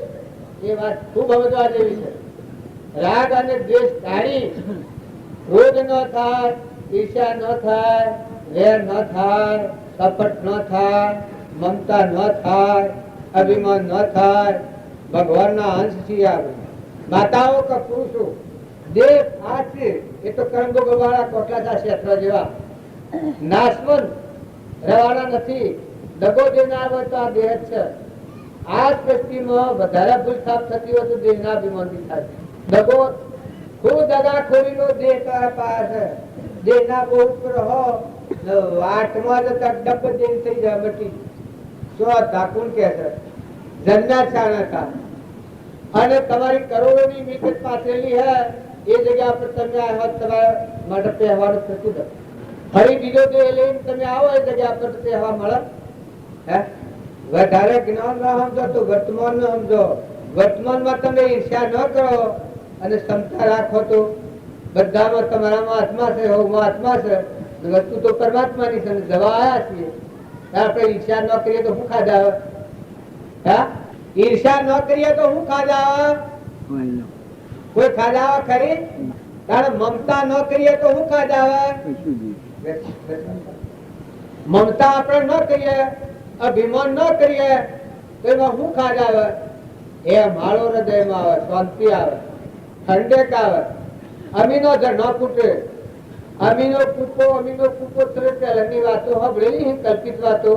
એ વાત ખૂબ સમજવા જેવી છે. રાગ અને દ્વેષ ટાળી ક્રોધ ન થાય, ઈર્ષ્યા ન થાય, વેર ન થાય, કપટ ન થાય, મમતા ન થાય, અભિમાન ન થાય. ભગવાનના અંશ છીએ આપણે, માતાઓ કે પુરુષો. દેહ આ છે એ તો કરમભોગ વાળા કોટલા ક્ષેત્ર જેવા નાશવંત રહેવાના નથી. દગો દેનાર હોય તો આ દેહ જ છે. આ સૃષ્ટિમાં વધારે ભૂલથાપ થતી હોય તો દેહના અભિમાનથી થાય. દગો ખૂબ દગાખોરીનો દેહ પાસે દેહના બહુ ઉપર હો વાટમાં જતા ડબ દેહ થઈ જાય મટી. શું ધાકુણ કે છે જન્મ્યા ચાણકા અને તમારી કરોડોની મિલકત પાથરેલી હે, એ જગ્યા પર તમે આવ્યા તમારા માટે પહેવાનું થતું નથી. ફરી બીજો દેહ લઈને તમે આવો એ જગ્યા પર પહેવા મળે. હે વધારે જ્ઞાન ન સમજો તો વર્તમાન ન સમજો. વર્તમાનમાં તમે ઈર્ષ્યા ન કરો અને ક્ષમતા રાખો તો બધામાં તમારામાં આત્મા છે, હોમાં આત્મા છે, વસ્તુ તો પરમાત્માની છે. જવા આવ્યા છીએ આપણે ઈર્ષ્યા ન કરીએ તો શું ખાધા આવે? હા, ઈર્ષ્યા ન કરીએ તો શું ખાધા આવે? કોઈ ખાધા આવે ખરી? તારે મમતા ન કરીએ તો શું ખાધા આવે? મમતા આપણે ન કરીએ, અભિમાન ન કરીએ તો એમાં શું ખાધા આવે? એ માળો હૃદયમાં આવે, શાંતિ આવે, ઠંડક આવે. અમીનો ન ફૂટે. અમીનો કૂપો પહેલાની વાતો સાંભળેલી, કલ્પિત વાતો.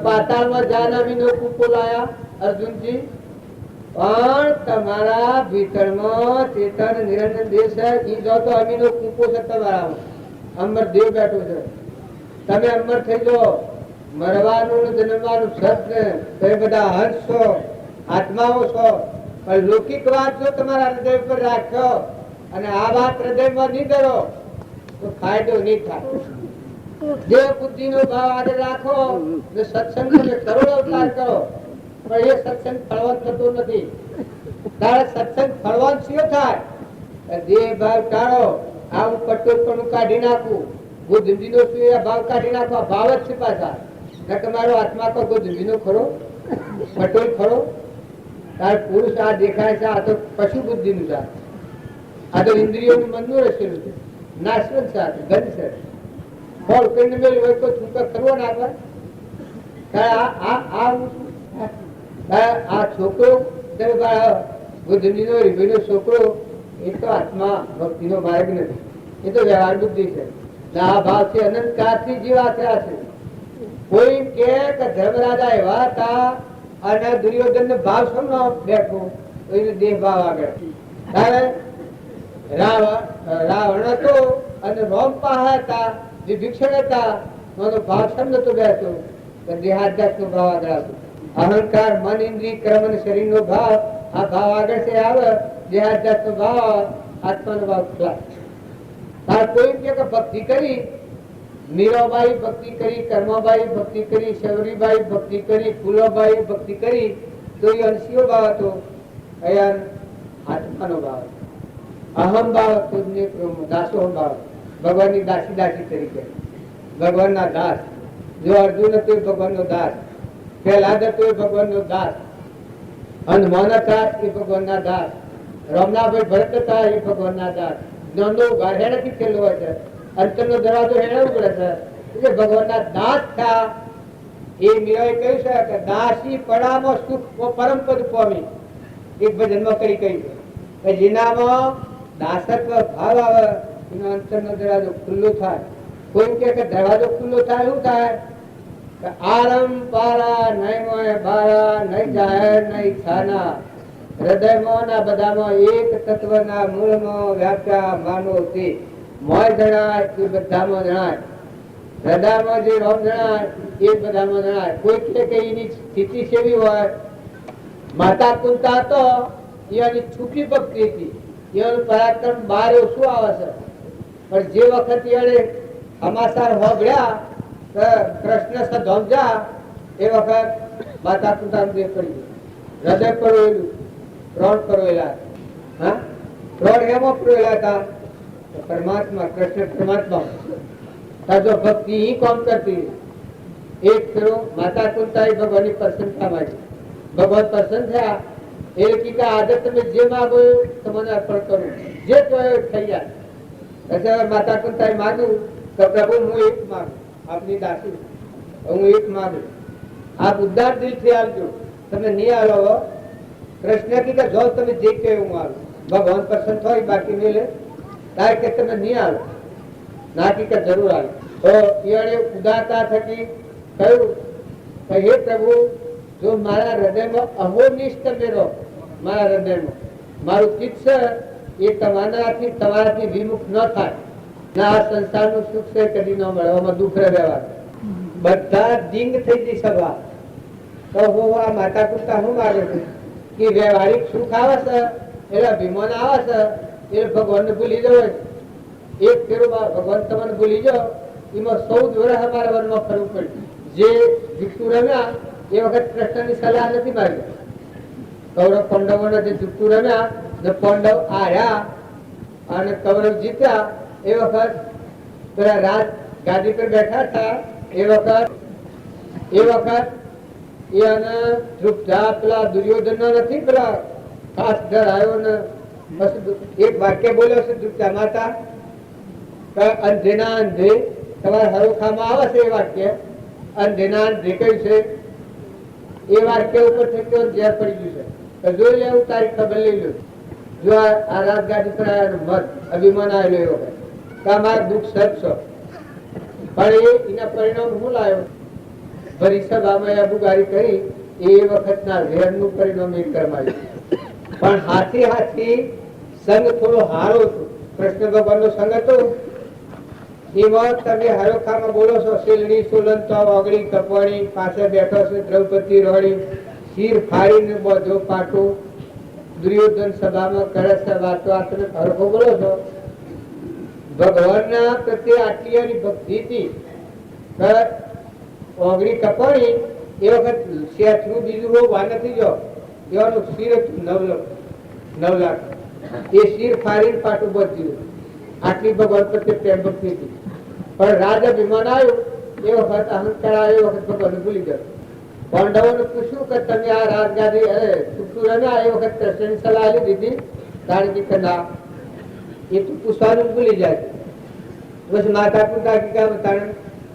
પાતાળમાં જાન અમીનો કૂપો લાયા અર્જુનજી, પણ તમારા ભીતરમાં ચેતન નિરંજન દેહ છે. ઈ જો તો અમીનો કૂપો છે તમારામાં. અમર દેવ બેઠો છે. તમે અમર થઈ જાઓ. મરવાનું જન્મવાનું સત્ય, તમે બધા હંસ છો, આત્માઓ છો. પણ લૌકિક વાત જો તમારા હૃદય પર રાખ્યો અને આ વાત હૃદયમાં નહીં કરો તો ફાયદો નહીં થાય. દેહ બુદ્ધિ નો ભાવ આગળ રાખો, સત્સંગ તમે કરોડો અવતાર કરો, પણ એ સત્સંગ ફળવાન થતો નથી. તારે સત્સંગ ફળવાન શું થાય? દેહ ભાવ ટાળો. આવું પટોળ પણ કાઢી નાખવું, બુદ્ધિ નો ભાવ કાઢી નાખવા. ભાવ જ છે પાછા. તમારો આત્મા તો બુદ્ધિ નો ખરો, પટોળ ખરો. તાર પુરુષ આ દેખાય છે, આ તો પશુ બુદ્ધિ નું છે. આ તો ઇન્દ્રિયોનું મનનું રચેલું છે. નાશવંત છે, ગંધ છે. ફળ કરીને મેળવી હોય તો છૂટક કરવો ના પડે. આ છોકરો બુદ્ધિ નો રીભીનો છોકરો, એ તો આત્મા ભક્તિ નો માર્ગ નથી. એ તો વ્યવહાર બુદ્ધિ છે. આ ભાવ છે અનંત કાળથી જીવા થયા છે. કોઈ કે ધર્મરાજા એવા હતા અને દુર્યોધન ને ભાવ સમનો બેઠો તો એને દેહ ભાવ આગળ. રાવણ હતો અને રોમ પાસે હતા, વિભીષણ હતા, ભાવ સમજ તો બેઠો દેહાધ્યાસ નો ભાવ આગળ હતો. અહંકાર, મન, ઇન્દ્રિય, કર્મ અને શરીર નો ભાવ, આ ભાવ આગળ છે આવે. દેહાધ્યાસ નો ભાવ, આત્મા નો ભાવ ખલાસ. કોઈ કે ભક્તિ કરી, મીરાબાઈ ભક્તિ કરી, કર્માબાઈ ભક્તિ કરી, શબરીબાઈ ભક્તિ કરી, ફૂલાબાઈ ભક્તિ કરી, તો એ અંશીઓ ભાવ હતો. આત્માનો ભાવ, અહમ ભાવ હતો, દાસો ભાવ. ભગવાનની દાસી દાસી તરીકે ભગવાનના દાસ. જો અર્જુન હતો એ ભગવાનનો દાસ, પ્રહલાદ હતો એ ભગવાનનો દાસ, હનુમાન હતા એ ભગવાનના દાસ, રમનાભાઈ ભરત હતા એ ભગવાનના દાસ. જ્ઞાનનો ઉઘાડ હેણાથી થયેલો હોય છે, અંતરનો દરવાજો હેણા ઉગડે છે, એટલે ભગવાનના દાસ થયા. એ મીરાએ કહ્યું છે કે દાસી પડામાં સુખ પરમ પદ પામી. એક ભજનમાં કરી કહ્યું કે જેનામાં દાસત્વ ભાવ આવે એનો અંતરનો દરવાજો ખુલ્લો થાય. કોઈ કહે કે દરવાજો ખુલ્લો થાય શું થાય? આરમ પારા નહીં મોય બારા નહીં જાહેર નહીં છાના હૃદયમાં ના બધામાં એક તત્વના મૂળમાં વ્યાપ્યા માનો તે મોય જણાય એ બધામાં જણાય. હૃદયમાં જે રોમ જણાય એ બધામાં જણાય. કોઈ કહે કે એની સ્થિતિ કેવી હોય? માતા કુંતા તો એની છુપી ભક્તિ હતી. એનું પરાક્રમ બહાર ઓછું આવે છે. પણ જે વખત એને સમાચાર હોભળ્યા કૃષ્ણ સમજા એ વખત માતા કુંતા દેહ પડી ગયું. હૃદય પરોયેલું પ્રણ પરોયેલા. હા, પ્રણ એમાં પરોયેલા હતા પરમાત્મા કૃષ્ણ પરમાત્મા. જો ભક્તિ ઈ કામ કરતી એક ફેરો માતા કુંતા ભગવાનની પ્રસન્નતા માંગી. ભગવાન પ્રસન્ન થયા એ કી આજે તમે જે માગો તમને અર્પણ કરું, જે તો થઈ જાય. પછી માતા કુંતાએ માગ્યું તો પ્રભુ હું એક માગું, આપની દાસી હું એક માગું, આપ ઉદાર દિલથી આવજો. તમે નહીં આવો કૃષ્ણ કી જો તમે જે કહે હું આવું. ભગવાન પ્રસન્ન થાય બાકી નહીં લે તારે કે તમે નહીં આવો ના કી કે જરૂર આવે. તો એને ઉદારતા થકી કહ્યું કે હે પ્રભુ જો મારા હૃદયમાં અહોનિષ્ઠ મેળો, મારા હૃદયમાં મારું ચિત્ત છે એ તમારાથી વિમુખ ન થાય. ના આ સંસારનું સુખ છે કદી ન મળે, આમાં દુઃખ રહેવા બધા દિંગ થઈ જઈ સભા. તો હું આ માતા કુંતા શું માગે છે કે વ્યવહારિક સુખ આવે છે એટલે અભિમાન આવે છે એટલે ભગવાનને ભૂલી જવો. એક ફેરો ભગવાન તમને ભૂલી જાઓ એમાં 14 વર્ષ અમારા વનમાં ફરવું પડ્યું. જે જુઠ્ઠું રમ્યા એ વખત કૃષ્ણની સલાહ નથી મારી. કૌરવ પાંડવોના જે જુઠ્ઠું રમ્યા ને પાંડવ આયા અને કૌરવ જીત્યા એ વખત પેલા રાજ ગાદી પર બેઠા હતા. એ વખત એને ધ્રુપજા પેલા દુર્યોધન નથી પેલા ખાસ ડર આવ્યો ને એક વાક્ય બોલ્યો છે ધ્રુપજા માતા અંધેના અંધે તમારા હરોખામાં આવે છે એ વાક્ય અંધેના અંધે કયું છે એ વાક્ય ઉપર થી ઝેર પડી ગયું છે. જોઈ લેવું તારી ખબર લઈ લો. જો આ રાજગાડી પર મત અભિમાન આવેલો એ વખત અમારા દુઃખ સર્જશો પણ એના પરિણામ હું લાવ્યો ભરી સભામાં અબુગારી કરી એ વખતના ઝેરનું પરિણામ એ કરમાયું. પણ હાથી સંગ થોડો હારો હતો. કૃષ્ણ ભગવાનનો સંગ હતો એમાં તમે હરોખામાં બોલો છો શીલડી સુલંતો ઓગળી કપવાણી પાસે બેઠો છે દ્રૌપદી રોડી શીર ફાડીને બધો પાટો દુર્યોધન સભામાં કરે છે વાતો આ તમે હરખો બોલો છો. ભગવાનના પ્રત્યે આટલી એની ભક્તિ હતી ઓગળી કપવાણી એ વખત શેઠનું બીજું બહુ વા નથી જો એવાનું શીર હતું 9 લાખ એ શીર ફાડીને પાટું બધું. આટલી ભગવાન પ્રત્યે પ્રેમ ભક્તિ હતી. પણ રાજ અભિમાન આવ્યું એ વખત અહંકાર આવ્યો એ વખત ભગવાન ભૂલી ગયો. પાંડવોને પૂછ્યું કે તમે આ રાજગાદી ચૂકતું રમ્યા એ વખત કૃષ્ણની સલાહ આપી દીધી કારણ કે ના એ તું પૂછવાનું ભૂલી જાય. પછી માતા પિતા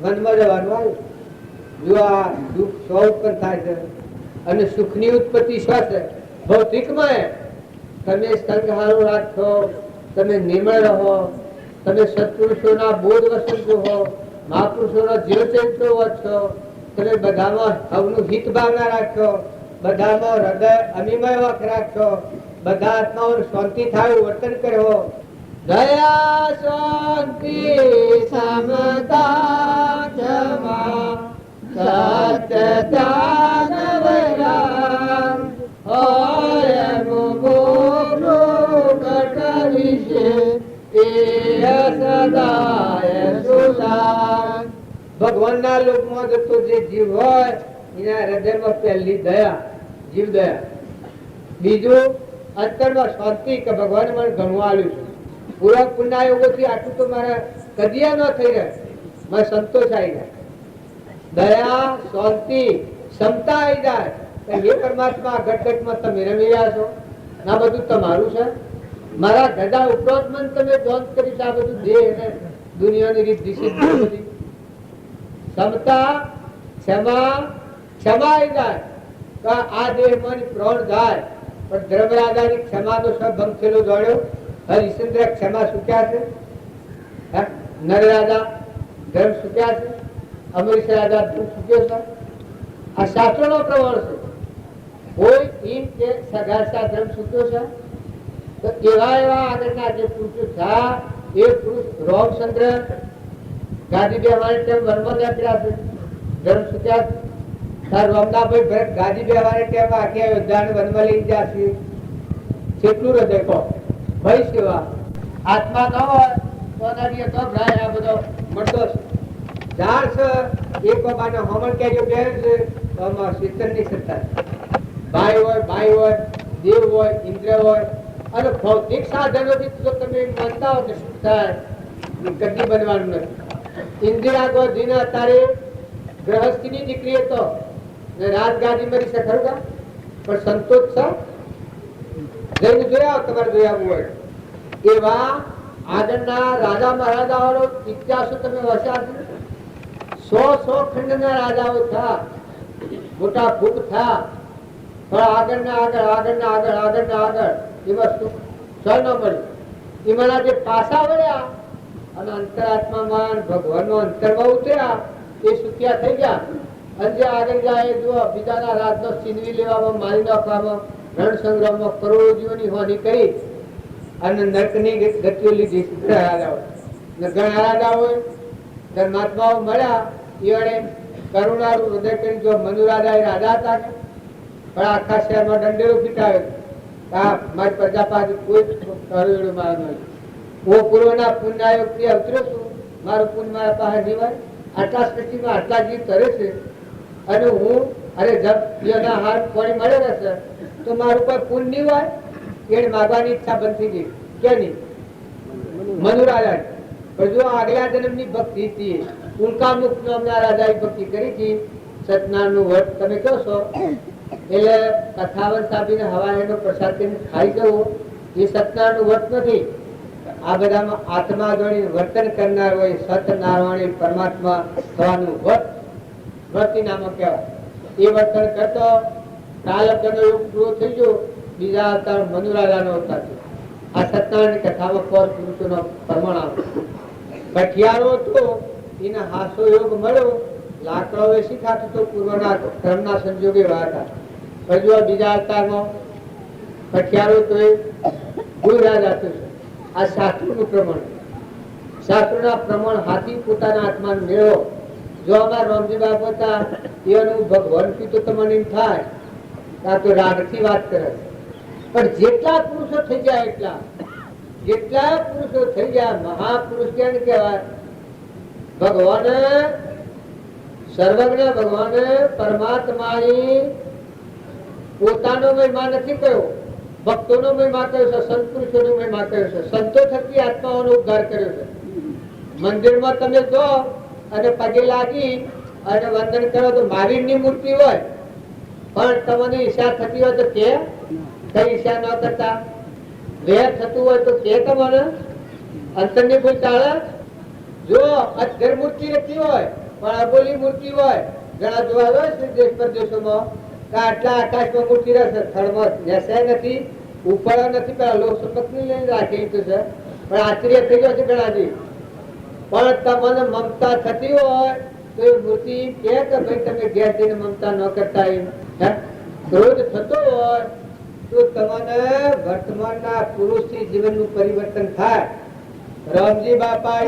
મનમાં જવાનું આવ્યું. જો આ દુઃખ સ્વ ઉત્પન્ન થાય છે અને સુખની ઉત્પત્તિ શું છે ભૌતિકમાં. તમે સંઘહારો રાખો, તમે નિર્મળ રહો, તમે સત્પુરુષોના બોધ વસંતો હો, મહાપુરુષોના જીવચરિત્રો વાંચો, તમે બધામાં સૌનું હિત ભાવના રાખો, બધામાં હૃદય અનિમય વાક રાખો, બધા આત્માઓને શાંતિ થાય વર્તન કરો. દયા શાંતિ સમતા ક્ષમા સત્ય ત્યાગ વૈરાગ હોય મુમુક્ષુ કટ વિશે ભગવાનના લોકમાં જતો જે જીવ હોય એના હૃદયમાં પહેલી દયા, જીવ દયા. બીજું અંતરમાં શાંતિ કે ભગવાન મને ઘણું આવ્યું છે. પૂરા પુણ્યયોગોથી આટલું તો મારા કદીયા ન થઈ રહે, મને સંતોષ આવી જાય. દયા શાંતિ ક્ષમતા આવી જાય. હે પરમાત્મા ઘટઘટમાં તમે રમી રહ્યા છો, ના બધું તમારું છે. મારા ગધા ઉપરોત મન તમે જોન કરી આ બધું જે દુનિયાની રીત ડિસિપ્લિન બધી ક્ષમતા ક્ષમા આવી જાય તો આ દેહ મન પ્રાણ જાય. પણ ધર્મરાજાની ક્ષમા તો સબ ભંગ થયેલો દોડ્યો. હરિશ્ચંદ્ર ક્ષમા સુક્યા છે. નર રાજા ધર્મ સુક્યા છે, અમરીશ રાજા ધર્મ સુક્યો છે. આ શાસ્ત્રનો પ્રમાણ છે. કોઈ એમ કે સગાસા ધર્મ સુક્યો છે તો એવા એવા આગળના જે પુરુષો થયા એ પુરુષ રામચંદ્ર ગાદી બેવાને ટેમ વનમાં નીકળ્યા છે, ધર્મ સુક્યા છે. તાર રમનાભાઈ ભરત ગાદી બેવાને ટેમ આખી અયોધ્યાને વનમાં લઈ ગયા છે. કેટલું હૃદય કહો ભાઈ સેવા આત્મા ન હોય તો નડીએ તો ભરાય આ બધો મળતો છે. જાણ છે એક બાબાને હમણ કેજો બેન છે તો આમાં શીતળની સત્તા છે. ભાઈ હોય દેવ હોય ઇન્દ્ર હોય અને ભૌતિક સાધનોથી જો તમે માનતા હો કે શું થાય કદી બનવાનું નથી. ઇન્દિરા ગાંધીને અત્યારે ગ્રહસ્થીની દીકરી હતો ને રાજગાદી મરી છે ખરું કા? પણ સંતોષ છે જઈને જોયા તમારે જોયા હોય એવા આગળના રાજા મહારાજાઓનો ઇતિહાસો તમે વાંચ્યા છે. 100 ખંડના રાજાઓ થયા, મોટા ભૂપ થયા, પણ આગળ એમાં સુખ ન મળ્યું. એમાંના જે પાસા વળ્યા અને અંતરાત્મામાં ભગવાનનો અંતરમાં ઉતર્યા એ સુખ્યા થઈ ગયા. અને જે આગળ જાય જો બીજાના રાજનો છીનવી લેવામાં, મારી નાખવામાં, રણ સંગ્રામમાં કરોડો જીવોની હાનિ કરી અને નર્કની ગતિઓ લીધી. ઘણા રાજાઓ ધર્માત્માઓ મળ્યા એણે કરુણાનું હૃદય કરી. જો મનુ રાજા એ રાજા હતા પણ આખા શહેરમાં દંડેરો પીટાવ્યો. મારી પ્રજા પાસે કોઈ કરોડો મારા નહીં. હું પૂર્વના પુણ્યયોગથી અવતર્યો છું, મારું પુણ્ય મારા પાસે નિવાય. આટલા સૃષ્ટિમાં આટલા જીવ કરે છે અને હું અરે જબ હાર પાણી મળે રહેશે તો મારું કોઈ પુણ્ય નહીં હોય. એને માગવાની ઈચ્છા બંધ થઈ ગઈ. કેની? મનુ રાજા. પણ જો આગલા જન્મની ભક્તિ હતી, ઉલ્કામુખ નામના રાજાએ ભક્તિ કરી હતી. સત્યનારાયણનું વ્રત તમે કહો છો એટલે કથાવન સાબીને હવાઈનો પ્રસાદ ખાઈ જવો એ સત્યનારાયણનું વ્રત નથી. આ બધામાં આત્મા જોડી વર્તન કરનાર હોય સત્યનારાયણ પરમાત્મા થવાનું વ્રત નામ કહેવાય. એ વર્તન કરતો કાલકનો યુગ પૂરો થઈ ગયો, બીજા અવતાર મનુ રાજાનો અવતાર છે. આ સત્યનારાયણ કથામાં કોર પુરુષોનો પ્રમાણ આવે. કઠિયારો હતો એને હાસો યોગ મળ્યો, લાકડો વેસી ખાતો તો પૂર્વના ધર્મના સંજોગે વાતા. હજુ બીજા અવતારમાં કઠિયારો તો એ ગુરુ રાજા છે. આ શાસ્ત્રોનું પ્રમાણ. શાસ્ત્રોના પ્રમાણ હાથી પોતાના આત્માને મેળવો. જો અમારા રામજી બાપુ હતા એનું ભગવાન તો તમને થાય આ તો રાગથી વાત કરે. પણ જેટલા પુરુષો થઈ જાય જેટલા પુરુષો થઈ ગયા મહાપુરુષ કેને કહેવાય? ભગવાન સર્વજ્ઞ ભગવાન પરમાત્માની પોતાનો મહિમા નથી કહ્યો, ભક્તોનો મહિમા કહ્યો છે, સંત પુરુષોનો મહિમા કહ્યો છે, સંતો થકી આત્માઓનો ઉદ્ધાર કર્યો છે. મંદિરમાં તમે જો અને પગે લાગી અને વંદન કરો તો મહાવીરની મૂર્તિ હોય પણ તમને ઈચ્છા થતી હોય તો કે કઈ ઈચ્છા ન કરતા વેર થતું હોય તો કે તમને અંતરની ભૂલ ચાલે. જો અધર મૂર્તિ નથી હોય પણ અબોલી મૂર્તિ હોય, ઘણા જોવા હોય છે દેશ પ્રદેશોમાં આટલા આકાશમાં મૂર્તિ રહેશે, થળમાં બેસે નથી, ઉપર નથી, પેલા લોક સંપત્તિ લઈને રાખેલી તો છે પણ આશ્ચર્ય થઈ ગયો છે ઘણાથી. પણ તમને મમતા થતી હોય તો એ મૂર્તિ કે ભાઈ તમે ઘેર જઈને મમતા ન કરતા. ક્રોધ થતો હોય તો તમને વર્તમાનના પુરુષથી જીવનનું પરિવર્તન થાય. રામજી બાપા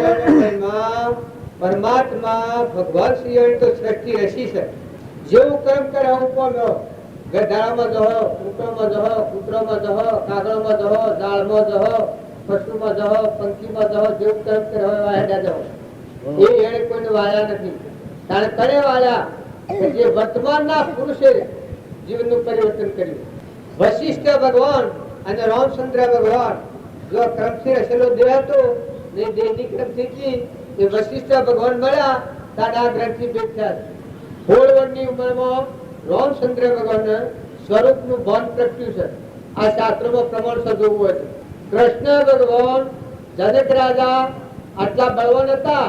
પરમાત્મા ભગવાન શ્રી તો સૃષ્ટિ રચી છે. જેવું કર્મ કરે હું પામ્યો. ગધાડામાં જહો, કૂતરામાં જહો, કૂતરામાં જહો, કાગળમાં જહો, દાળમાં જહો, પશુમાં જહો, પંખીમાં જહો, જેવું કર્મ કરે હવે હેડા જહો. એ એને કોઈને વાયા નથી. કારણ કરે વાયા જે વર્તમાનના પુરુષે જીવનનું પરિવર્તન કર્યું. વશિષ્ઠ ભગવાન અને રામચંદ્ર ભગવાન જો ક્રમથી રચેલો દેહ હતો ને દેહની ક્રમથી એ વશિષ્ઠ ભગવાન મળ્યા તારા ગ્રંથિ ભેટ થયા. 16 વર્ષની ઉંમરમાં રામચંદ્ર ભગવાન સ્વરૂપનું ભાન પ્રગટ્યું છે. આ શાસ્ત્રમાં પ્રમાણ જોવું હોય છે. કૃષ્ણ ભગવાન જનક રાજા આટલા બળવાન હતા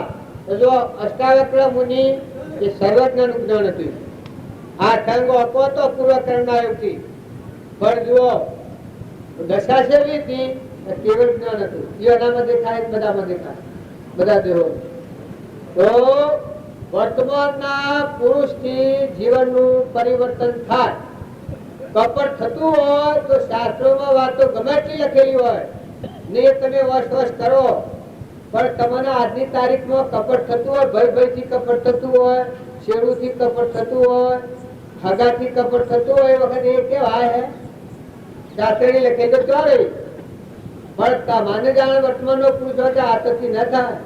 જો અષ્ટાવક્ર મુનિ એ સર્વજ્ઞનું જ્ઞાન હતું. આ ઠંગો આપો તો પૂર્વકર્ણના યુગથી પણ જુઓ દશા સેવી હતી કેવળ જ્ઞાન હતું. એ અનામાં દેખાય બધામાં દેખાય. બધા દેહો. તો વર્તમાનના પુરુષથી જીવનનું પરિવર્તન થાય. કપટ થતું હોય તો શાસ્ત્રોમાં વાતો ગમે એટલી લખેલી હોય ને તમે વશ કરો, પણ તમને આજની તારીખમાં કપટ થતું હોય, ભયથી કપટ થતું હોય, શેરુથી કપટ થતું હોય, હગાથી કપટ થતું હોય, એ વખતે એ કેવાય હે શાસ્ત્રની લખેલી તો ચાલે. પણ તમાને જાણે વર્તમાનનો પુરુષ હોય આતથી ન થાય.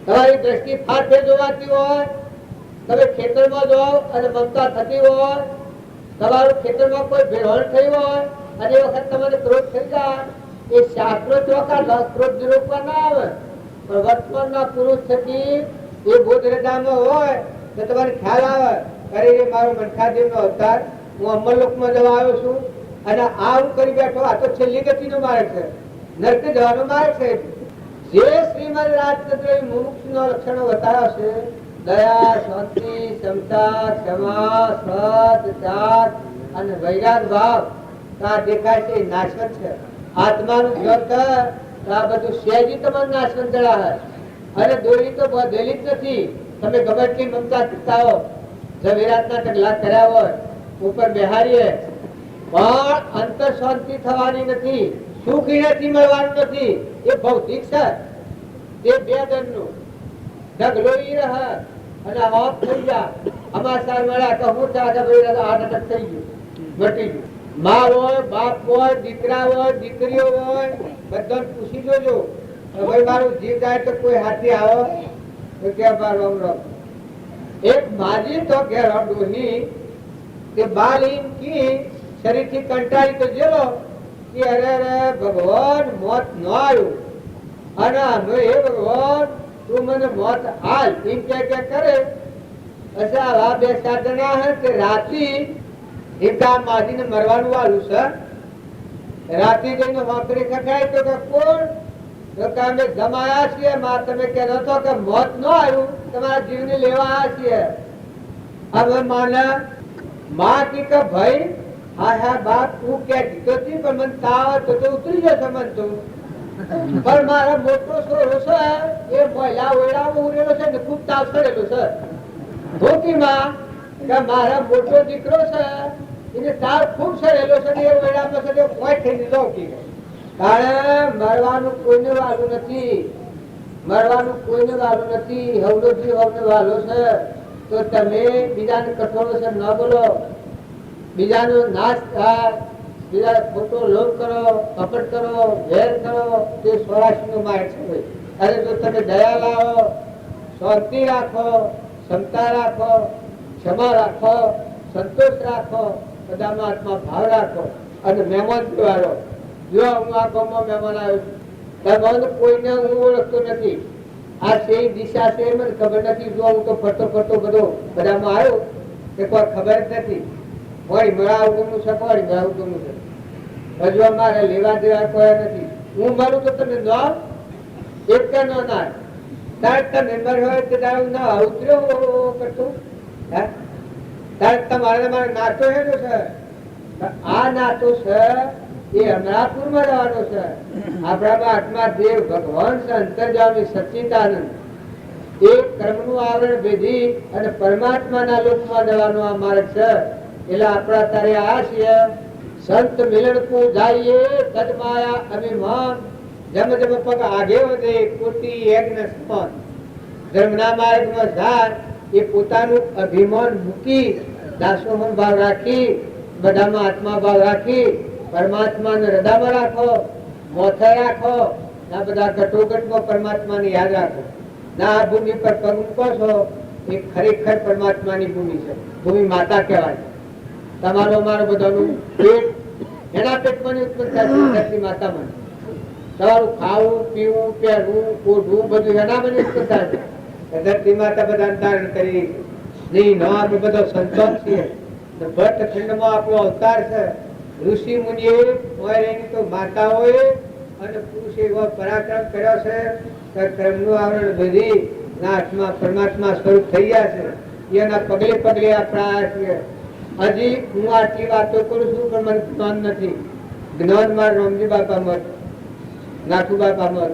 તમારી દ્રષ્ટિ ફાટે જોવાતી હોય, તમે ખેતરમાં જાઓ અને મમતા થતી હોય, તમારું ખેતરમાં કોઈ ભેળવણ થઈ હોય અને એ વખત તમને ક્રોધ થઈ જાય, એ શાસ્ત્રો ચોખા ક્રોધ રોકવા ના આવે. પણ વર્તમાનના પુરુષ થકી એ બોધ હૃદયમાં હોય તો તમારે ખ્યાલ આવે, અરે એ મારો મનખાદેવનો અવતાર, હું અમરલોકમાં જવા આવ્યો છું અને આ હું કરી બેઠો, આ તો છેલ્લી ગતિનો માર્ગ છે, નર્ક જવાનો માર્ગ છે. જે શ્રીમદ રાજચંદ્ર મુમુક્ષુનો લક્ષણો બતાવ્યા છે, દયા, શાંતિ, ક્ષમતા, ક્ષમા, સત, ત્યાગ અને વૈરાગ ભાવ, આ દેખાય છે નાશવંત છે. આત્માનું જ્ઞાન થાય તો આ બધું સહેજી તમારું નાશવંત જણાય. અને દોરી તો બધેલી જ નથી. તમે ગમે એટલી મમતા ચૂકતાવો, વિરાટના ટકલા કર્યા હોય, ઉપર બેહારીએ, પણ અંતર શાંતિ થવાની નથી, સુખ એનાથી મળવાનું નથી. એ ભૌતિક છે, તે બે દરનું ઢગલો ઈ રહે અને ઓફ થઈ ગયા. અમાસાર મળ્યા તો હું ચાલે ભાઈ હાર્ટ અટેક થઈ ગયું, મટી ગયું. માં હોય, બાપ હોય, દીકરા હોય, દીકરીઓ હોય, બધાને પૂછી જોજો ભાઈ મારું જીવ જાય તો કોઈ હાથી આવો તો કે બાર. એક માજી તો ઘેર ડોહી કે બાલીન કી શરીરથી કંટાળી તો જેલો કે અરે અરે ભગવાન મોત ન આવ્યું અને અમે હે ભગવાન તું મને મોત હાલ એમ કે કરે. અચ્છા આ બે ચાર જણા હે કે રાતી એક આ માજીને મરવાનું વાળું છે. રાતે જઈને વાપરી ખટાય તો કે કોણ તો કે અમે જમાયા છીએ માં, તમે કહેતો હતો કે મોત ન આવ્યું, તમારા જીવને લેવા આવ્યા છીએ. હવે માના માં કે ભાઈ હા હા બાપ તું કે દીધો હતી પણ મને તાવ તો ઉતરી જશે મન તો, પણ મારા મોટો છોરો છે એ મહિલા ઓરડામાં ઉરેલો છે ને ખૂબ તાવ ચડેલો છે. ધોતીમાં કે મારા મોટો દીકરો છે એને તાવ ખૂબ ચડેલો છે ને એ ઓરડામાં છે તે કોઈ થઈને ધોકી ગયો. કારણ મરવાનું કોઈને વાલું નથી, મરવાનું કોઈને વાલું નથી. હવનો જીવ હવને વાલો છે તો તમે બીજાને કઠોળો છે ન બોલો, બીજાનો નાશ થાય, બીજા ખોટો લોભ કરો, કપટ કરો, વેર કરો, તે સ્વરાશનો માર્ગ છે. અરે જો તમે દયા લાવો, શાંતિ રાખો, ક્ષમતા રાખો, ક્ષમા રાખો, સંતોષ રાખો, બધામાં આત્મા ભાવ રાખો અને મહેમાન જોવાડો. જો હું આ ગામમાં મહેમાન આવ્યો છું, મહેમાન કોઈને હું ઓળખતો નથી, આ છે દિશા છે મને ખબર નથી. જો હું તો ફરતો ફરતો બધો બધામાં આવ્યો કે કોઈ ખબર જ નથી. વળી મળાવવાનું છે, વળી મળાવવાનું છે, હજુ મારે લેવા દેવા કોઈ નથી. હું મારું તો તમે ન એક ન ના તાર તમે મેમ્બર હોય તો તારું ના ઉતર્યો કરતો તાર તમારે મારે નાતો હેલો છે. આ નાતો છે એ અમરાપુરમાં રહેવાનો છે. આપણામાં આત્મા દેવ ભગવાન છે, અંતર્જામી સચ્ચિદાનંદ. એ કર્મનું આવરણ ભેદી અને પરમાત્માના લોકમાં જવાનો આ માર્ગ છે. એટલે આપણા તારે આ છીએ સંત મિલન કો જાઈએ તદમાયા અભિમાન, જમ જમ પગ આગે વધે કોટી યજ્ઞ સમાન. ધર્મના માર્ગમાં જાય એ પોતાનું અભિમાન મૂકી, દાસોહમ ભાવ રાખી, બધામાં આત્મા ભાવ રાખી, પરમાત્માને હૃદયમાં રાખો, મોથે રાખો, ના બધા ઘટોઘટમાં પરમાત્માને યાદ રાખો. ના આ ભૂમિ પર પગ મૂકો છો એ ખરેખર પરમાત્માની ભૂમિ છે, ભૂમિ માતા કહેવાય. તમારો અમારો બધાનું પેટ એના પેટમાં ઉત્પન્ન થાય ધરતી માતામાં. તમારું ખાવું પીવું પહેરવું ઓઢવું બધું એના મને ઉત્પન્ન થાય છે. ધરતી માતા બધા ધારણ કરી નહીં ન આપણે બધો સંતોષ છીએ. ભટ્ટ ખંડમાં આપણો અવતાર છે. ઋષિ મુનિએ એની તો માતાઓએ અને પુરુષે એવો પરાક્રમ કર્યો છે કે કર્મનું આવરણ બધી આત્મા પરમાત્મા સ્વરૂપ થઈ ગયા છે. એના પગલે પગલે આપણા છીએ. હજી હું આટલી વાતો કરું છું પણ મને જ્ઞાન નથી. જ્ઞાન મારા રામજી બાપા મત, નાથુ બાપા મત,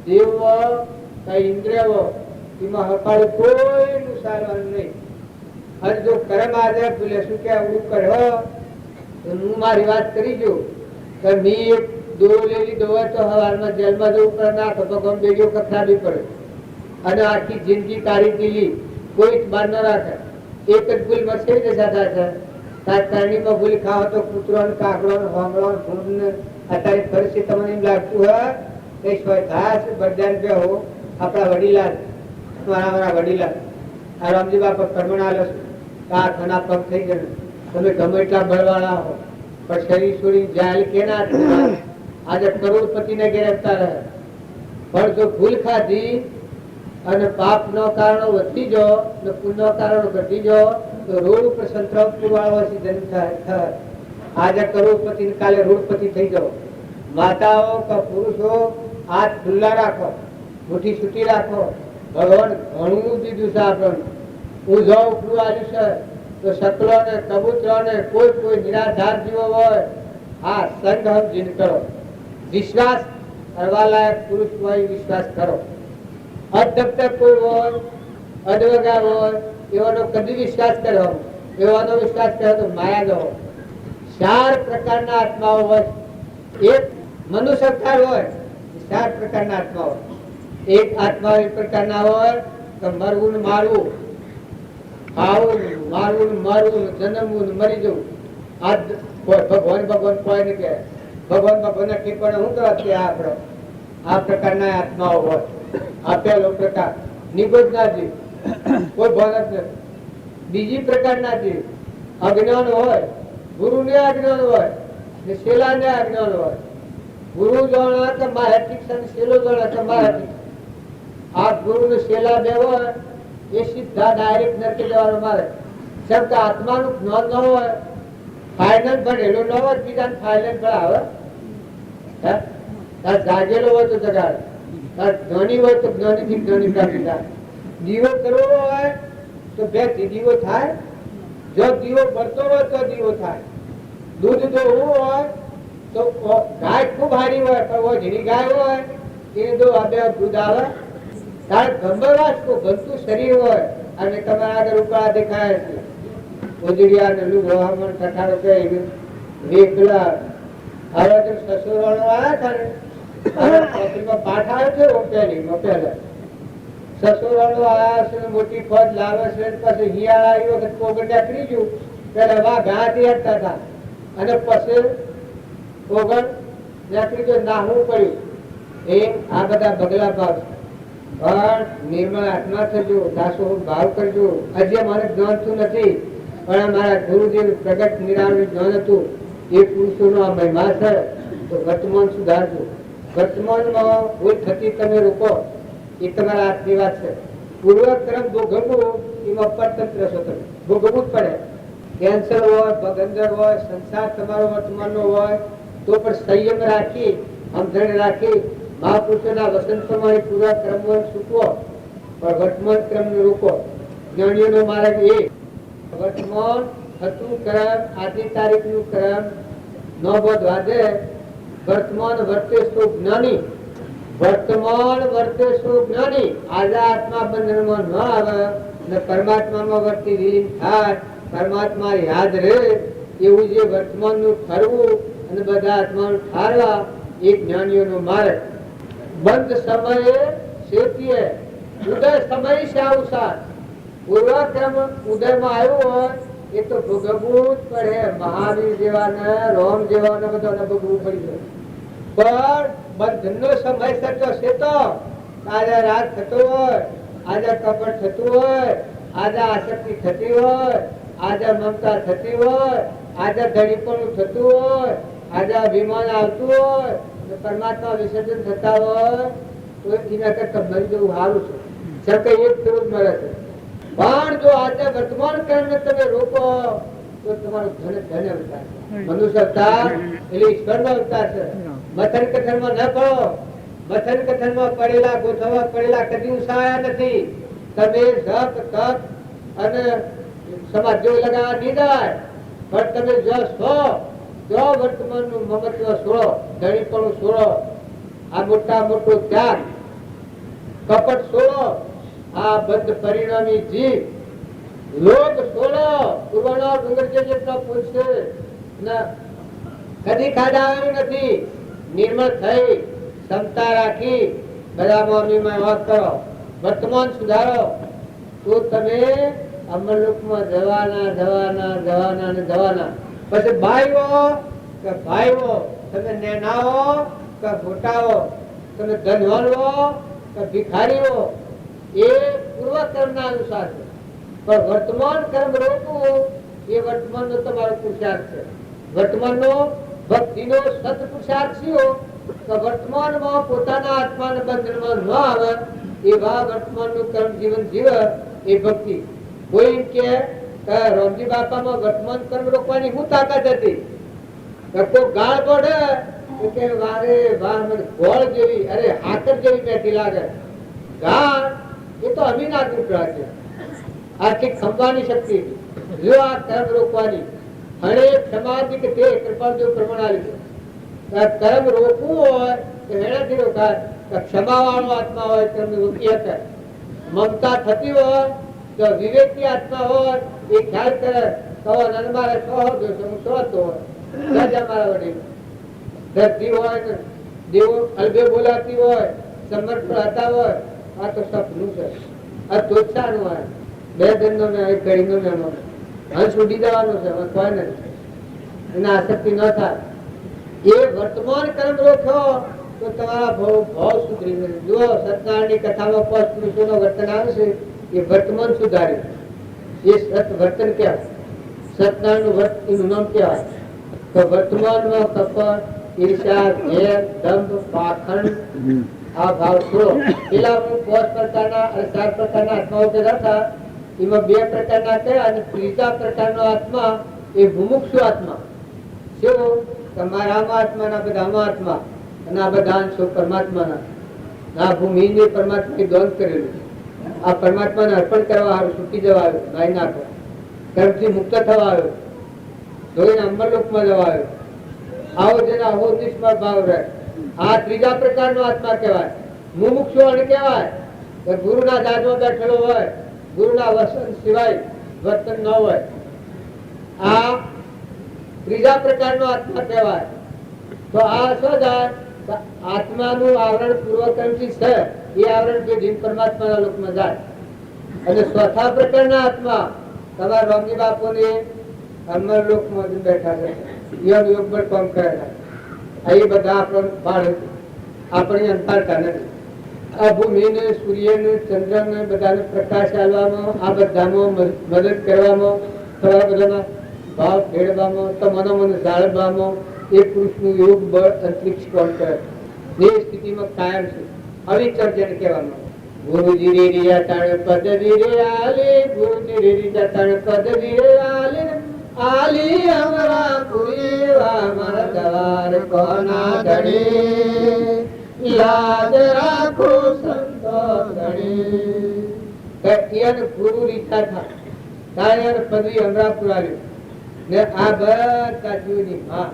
દેવો કે ઇન્દ્રિયો એમાં હકાળું કોઈનું સારવાનું નહીં. અને જો કર્મ આજે બોલે શું કે આવડું કર્યો તો હું મારી વાત કરી જો કે મેં એક દોરો લઈ લીધો હોય તો હવારમાં જેલમાં જવું પડે ના તો ગમ બેડીઓ કથરાવી પડે અને આખી જિંદગી કાઢી દીધી કોઈ જ બાર ન રાખે. એક જ ભૂલ મળશે જશા થાય છે તારણીમાં ભૂલ ખાવ તો કૂતરો ને કાકડો ને હોમળો ને ફૂંડ ને અત્યારે ફરીથી તમને એમ લાગતું હોય કે સ્વય ઘાસ બધાને બે હો આપણા વડીલા મારા વડીલા આ રામજી બાપા કર્મણા લો આ ઘણા પગ થઈ ગયો તમે ગમે એટલા બળવાળા હો પણ શરીર છોડી જાય કેના આજે કરોડપતિ ને ગેરફતાર રહે પણ જો ભૂલ ખાધી અને પાપ નો કારણો વધતી જો ને પુણ્ય કારણો ઘટી જો તો રોડ ઉપર સંતરાવ પુરવાળો જન્મ થાય. આજે કરોડપતિ ને કાલે રોડપતિ થઈ જાઓ. માતાઓ કે પુરુષો હાથ ખુલ્લા રાખો, મુઠ્ઠી છૂટી રાખો. ભગવાન ઘણું દીધું છે આપણને. હું જો ઉપરું આવ્યું છે તો સકલો ને કબૂતરો ને કોઈ નિરાધાર જીવો હોય આ સંગ જીન કરો. વિશ્વાસ કરવા લાયક પુરુષ હોય વિશ્વાસ કરો. અધપ્તક કોઈ હોય અડવગા હોય એવાનો કદી વિશ્વાસ કર્યો એવાનો વિશ્વાસ કર્યો તો માયા દો. 4 પ્રકારના આત્માઓ હોય. એક મનુષ્ય અવતાર હોય 4 પ્રકારના આત્માઓ. એક આત્મા એ પ્રકારના હોય કે મરવું ને મારવું, ખાવું મારવું ને મરવું, જન્મવું ને મરી જવું. આ ભગવાન કોઈ ને કે ભગવાન ઠેકાણે શું કરવા છે આપણો આ પ્રકારના આત્માઓ હોય. આ પહેલો પ્રકાર નિબોધના જીવ કોઈ ભાન જ નથી. બીજી પ્રકારના જીવ અજ્ઞાન હોય, ગુરુ ને અજ્ઞાન હોય ને શેલા ને અજ્ઞાન હોય. ગુરુ જાણા કે માહેટિક છે, શેલો જાણા કે માહેટિક. આ ગુરુ ને શેલા બે હોય એ સીધા ડાયરેક્ટ નરકે જવાનું મારે. જેમ કે આત્માનું જ્ઞાન ન હોય, ફાઇનલ ભણેલું ન હોય, બીજાને ફાઇનલ ભણાવે. જાગેલો હોય તો જગાડે, જ્ઞાની હોય તો જ્ઞાની થી જ્ઞાની પ્રાપ્તિ થાય. દીવો કરવો હોય તો 2 દીવો થાય. જો દીવો બળતો હોય તો દીવો થાય. દૂધ દોવું હોય તો ગાય ખૂબ હારી હોય પણ જેની ગાય હોય એને દો આ 2 દૂધ આવે. તારે ગંભરાશ તો ગમતું શરીર હોય અને તમારા આગળ ઉકાળા દેખાય છે ઉજળિયા ને લુગો હમણ કઠારો કે વેકલા હવે તો સસુરાળો આવ્યા હતા ને પાઠ આવ્યો છે પહેલા સસુરાળો આવ્યા છે મોટી ફોજ લાવે છે પછી હિયાળા આવી વખત પોગંડા કરી ગયું પેલા વા ઘાથી હટતા હતા અને પછી પોગણ નીકળી ગયો નાહવું પડ્યું. એ આ બધા બગલા ભાવ પણ નિર્મળ આત્મા થજો, દાસો ભાવ કરજો. આજે મને જાણતું નથી પણ અમારા ગુરુદેવ પ્રગટ નિરાળનું જ્ઞાન હતું. એ પુરુષોનો આ મહિમા છે તો વર્તમાન સુધારજો. વર્તમાનમાં ભૂલ થતી તમે રોકો એ તમારા હાથની વાત છે. પૂર્વક્રમ ભોગવવું એમાં પરતંત્ર છો તમે ભોગવવું જ પડે. કેન્સર હોય, ભગંદર હોય, સંસાર તમારો વર્તમાનનો હોય તો પણ સંયમ રાખી સમજણ રાખી મહાપુરુષોના વસન પ્રમાણે પૂરા ક્રમો ચૂકવો પણ વર્તમાન ક્રમને રોકો. જ્ઞાનીઓનો માર્ગ એ વર્તમાન થતું કર્મ આજની તારીખનું કર્મ ન બોધવા દે. વર્તમાન વર્તે સુ જ્ઞાની, વર્તમાન વર્તે સુ જ્ઞાની. આજે આત્મા બંધનમાં ન આવે ને પરમાત્મામાં વર્તી વિલીન થાય, પરમાત્મા યાદ રહે એવું જે વર્તમાનનું ઠરવું અને બધા આત્માનું ઠારવા એ જ્ઞાનીઓનો માર્ગ. બંધ સમયે શેતીએ ઉદય સમય સાવસાર. પૂર્વક્રમ ઉદયમાં આવ્યું હોય એ તો ભોગવવું જ પડે. મહાવીર જેવાને રોમ જેવાને બધાને ભોગવવું પડી જાય. પણ બંધનનો સમય સચો છે તો આજે રાગ થતો હોય, આજે કપટ થતું હોય, આજે આસક્તિ થતી હોય, આજે મમતા થતી હોય, આજે ધડીપણું થતું હોય, આજે અભિમાન આવતું હોય, પરમાત્મા વિસર્જન થતા હોય તો એના કરતા મરી જવું સારું છે. છતાં એક થોડું મળે છે. પણ જો આજે વર્તમાન કર્મને તમે રોકો તો તમારું ધન્ય અવતાર છે. મનુષ્ય અવતાર એટલે ઈશ્વરનો અવતાર છે. મથન કથનમાં ન પડો. મથન કથનમાં પડેલા ગોઠવવા પડેલા કદી ઉસાયા નથી. તમે જપ તપ અને સમાધિઓ લગાવવા નહીં જાય પણ તમે જો છો જો વર્તમાનનું મમત્વ છોડો, ધણીપણું છોડો, આ મોટા મોટો ત્યાગ કપટ છોડો, આ બદ્ધ પરિણામી જીવ, લોક છોડો, પૂર્વનો ડુંગર જેટલો પૂછશે ના કદી ખાડાવાનું નથી. નિર્મળ થઈ ક્ષમતા રાખી બધા મોરબીમાં વાત કરો, વર્તમાન સુધારો, તો તમે અમરલોકમાં જવાના જવાના જવાના ને જવાના. પછી ભાઈઓ કે ભાઈઓ, તમે નેનાઓ કે મોટાઓ, તમે ધનવાનઓ કે ભિખારીઓ, એ પૂર્વ કર્મના અનુસાર છે. પણ વર્તમાન કર્મ રોકવું એ વર્તમાનનો તમારો પુરુષાર્થ છે. વર્તમાનનો ભક્તિનો સત પુરુષાર્થ છે કે વર્તમાનમાં પોતાના આત્માના બંધનમાં ન આવે એવા વર્તમાનનું કર્મ જીવન જીવે એ ભક્તિ. કોઈ એમ કે રોમજી બાપામાં વર્તમાન કર્મ રોકવાની શું તાકાત હતી? કોઈ ગાળ પડે કે વારે વાહ મને ગોળ જેવી, અરે હાકર જેવી બેઠી લાગે. ગાળ એ તો અમીના ટુકડા છે, આર્થિક સંભાળની શક્તિ. જો આ કર્મ રોકવાની અને સમાધિ કે તે કૃપાદેવ પ્રમાણ આવી છે. કર્મ રોકવું હોય તો એનાથી રોકાય. ક્ષમાવાળો આત્મા હોય કર્મ રોકી શકે. મમતા થતી હોય તો વિવેકી આત્મા હોય એ ખ્યાલ કરે તો મારે સો જોશે હું સોતો હોય મારા વડીલ ધરતી હોય ને દેવો અલબે બોલાતી હોય, સમર્પણ હતા હોય, આ તો સપનું છે, આ તોછાનું હોય. 2 દિનનો ને 1 ઘડીનો મેમો હંસ ઉડી જવાનો છે, કોઈ નથી. એને આસક્તિ ન થાય. એ વર્તમાન કર્મ રોક્યો તો તમારા ભાવ સુધરી જશે. જુઓ સત્યનારાયણની કથામાં 5 પુરુષોનો વર્તન આવે છે, એ વર્તમાન સુધાર્યું. એ સત વર્તન કહેવાય. સત્યનારાયણનું વર્તન નામ કહેવાય. તો વર્તમાનમાં કપટ, ઈર્ષા, ઘેર, દંભ, પાખંડ આ ભાવ છોડો. પેલા 5 પ્રકારના અને 4 પ્રકારના આત્માઓ પેદા હતા. એમાં 2 પ્રકારના કયા અને ત્રીજા પ્રકારનો આત્મા એ મુમુક્ષુ આત્મા. શું? તમારામાં આત્માના બધામાં આત્મા અને આ બધા અંશો પરમાત્માના. આ ભૂમિને પરમાત્માએ દોન કરેલું. આ પરમાત્માને અર્પણ કરવા આવ્યો, છૂટી જવા આવ્યો, નાઈ નાખો, કર્મથી મુક્ત થવા આવ્યો, ધોઈને અમરલોકમાં જવા આવ્યો. આવો જેના આવો નિષ્ફળ ભાવ રહે. આ ત્રીજા પ્રકારનો આત્મા કહેવાય. મુમુક્ષુ અને કહેવાય કે ગુરુના દાદમાં બેઠેલો હોય, ગુરુના વસન સિવાય વર્તન ન હોય. આ ત્રીજા પ્રકારનો આત્મા કહેવાય. તો આ શું થાય? આત્માનું આવરણ પૂર્વકર્મથી છે, એ આવરણ જે જીવ પરમાત્માના લોકમાં જાય. અને ચોથા પ્રકારના આત્મા તમારા રોમજી બાપુને અમર લોકમાં બેઠા છે, યોગ યોગ પર કામ કરેલા. એ બધા આપણો ભાળ આપણી અંતરતા નથી. આ ભૂમિને, સૂર્યને, ચંદ્રને બધાને પ્રકાશ આવવામાં, આ બધામાં મદદ કરવામાં, થોડા બધાના ભાવ ફેરવામાં, તો મનોમન જાળવવામાં એ પુરુષનું યોગ બળ અંતરિક્ષ કોણ કરે. એ સ્થિતિમાં કાયમ છે. અવિચર જેને કહેવામાં. ગુરુજી રે રિયા તાણ પદવી રે આલે, ગુરુજી રે રિયા તાણ પદવી રે આલે, આલી અમરા પુરીવા મારા દ્વાર કોના ધણી, યાદ રાખો સંતો ધણી. કટિયન ગુરુ રીતા થા તાયર પદવી અમરા પુરાવ્યું ને આ બધા જીવની માં.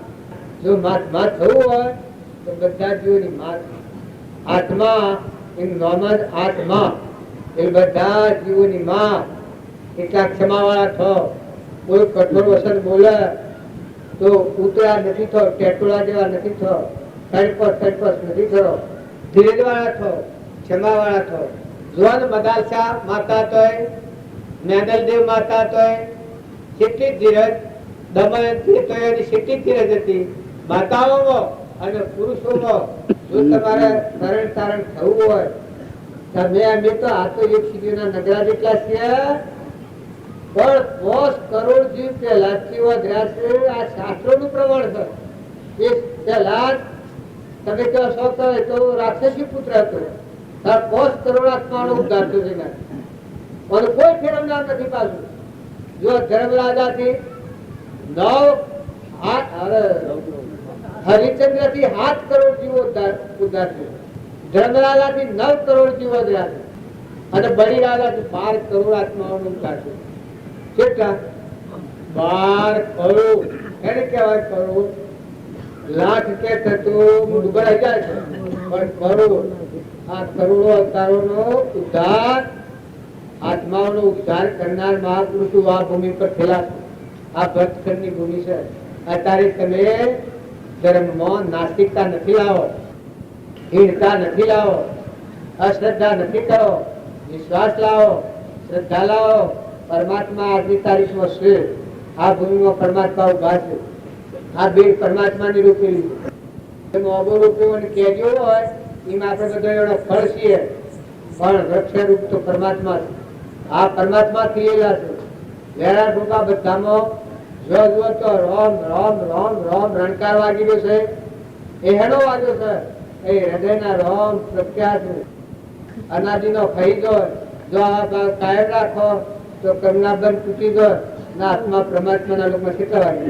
જો માં થવું હોય તો બધા જીવની માં. આત્મા એમ નામ જ આત્મા, એ બધા જીવોની માં. એટલા ક્ષમાવાળા થો. કોઈ કઠોર વસન બોલે તો ઉતરા નથી થો, ટેટોળા જેવા નથી થો, સડપસ નથી થો, ધીરજ વાળા થો, ક્ષમાવાળા થો. જુવાન મદાલસા માતા તોય, મેદલદેવ માતા તોય કેટલી ધીરજ, દમયંતી તોય એની કેટલી ધીરજ હતી. માતાઓમાં અને પુરુષોમાં જો તમારે તરણ તારણ થવું હોય તમે અમે તો આ તો 1 સિટીના નગરા જેટલા છે, પણ 5 કરોડ જીવ પહેલા વધ્યા છે. આ શાસ્ત્રોનું પ્રમાણ છે. એ પહેલા તમે કહો છો તો રાક્ષસી પુત્ર હતો, 5 કરોડ આત્માનો ઉદ્ધાર થયો છે. અને કોઈ ફેરવનાર નથી પાછું. જો ધર્મરાજાથી હરિચંદ્ર થી 7 કરોડ જીવો ઉદ્ધાર થયો. ધર્મરાજા થી 9 કરોડ જીવો વધ્યા છે. અને બલિરાજા થી 12 કરોડ આત્માઓનો ઉદ્ધાર થયો. કેટલા? 12 કરોડ. એને કહેવાય કરોડ. લાખ કે થતું ડૂબાઈ જાય છે, પણ કરોડ, આ કરોડો અવતારોનો ઉદ્ધાર, આત્માઓનો ઉદ્ધાર કરનાર મહાપુરુષો આ ભૂમિ પર થયેલા છે. આ ભક્તખંડની ભૂમિ છે. અત્યારે તમે ધર્મમાં નાસ્તિકતા નથી લાવો, હીનતા નથી લાવો, અશ્રદ્ધા નથી કરો, વિશ્વાસ લાવો, શ્રદ્ધા લાવો. પરમાત્મા આજની તારીખમાં છે. આ ભૂમિમાં પરમાત્મા ઉભા છે. આ બે પરમાત્માની રૂપેલી છે. મોબો રૂપિયો અને કેજો હોય એમાં આપણે બધો એનો ફળ છીએ, પણ વૃક્ષરૂપ તો પરમાત્મા છે. આ પરમાત્મા થયેલા છે. વેરા ટૂંકા બધામાં જો જુઓ તો રોમ રોમ રોમ રોમ રણકાર વાગી રહ્યો છે. એ હેડો વાગ્યો છે. એ હૃદયના રોમ પ્રખ્યાત છે. અનાદિનો ફૈદો જો આ કાયમ રાખો તો કરુણાબંધ તૂટી ગયો ના આત્મા પરમાત્માના લોકો કેટલા વાગે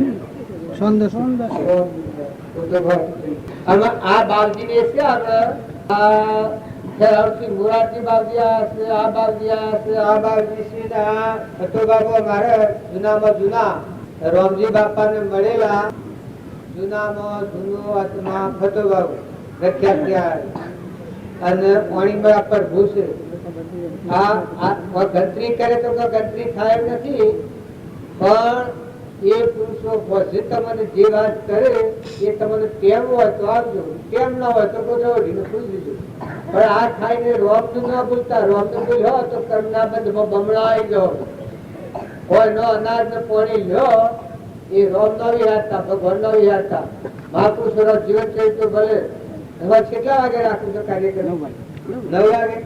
આ બાવજી ને છે આપણે મુરારજી બાવજી આ બાવજી આ બાવજી હતો બાબુ મારે જૂનામાં જૂના રામજી બાપા ને મળેલા જૂનામાં જૂનો આત્મા હતો બાબુ પ્રખ્યાત થયા અને પાણી બરાબર ભૂસે આ ગંતરી કરે તો ગંતરી થાય એમ નથી, પણ એ પુરુષો પછી તમને જે વાત કરે એ તમને ટેમ હોય તો આપજો, ટેમ ના હોય તો કોઈ ભૂલી દીધું. પણ આ ખાઈને રોમ નું ના ભૂલતા, રોમ નું ભૂલ્યો તો કર્મના બંધમાં બમણાઈ ગયો હોય. નો અનાજ ને પાણી લ્યો એ રોમ નો વિહારતા, ભગવાન નો વિહારતા. મહાપુરુષો નો જીવન ચરિત્ર ભલે હવે કેટલા વાગે રાખું તો કાર્યક્રમ 9 વાગે.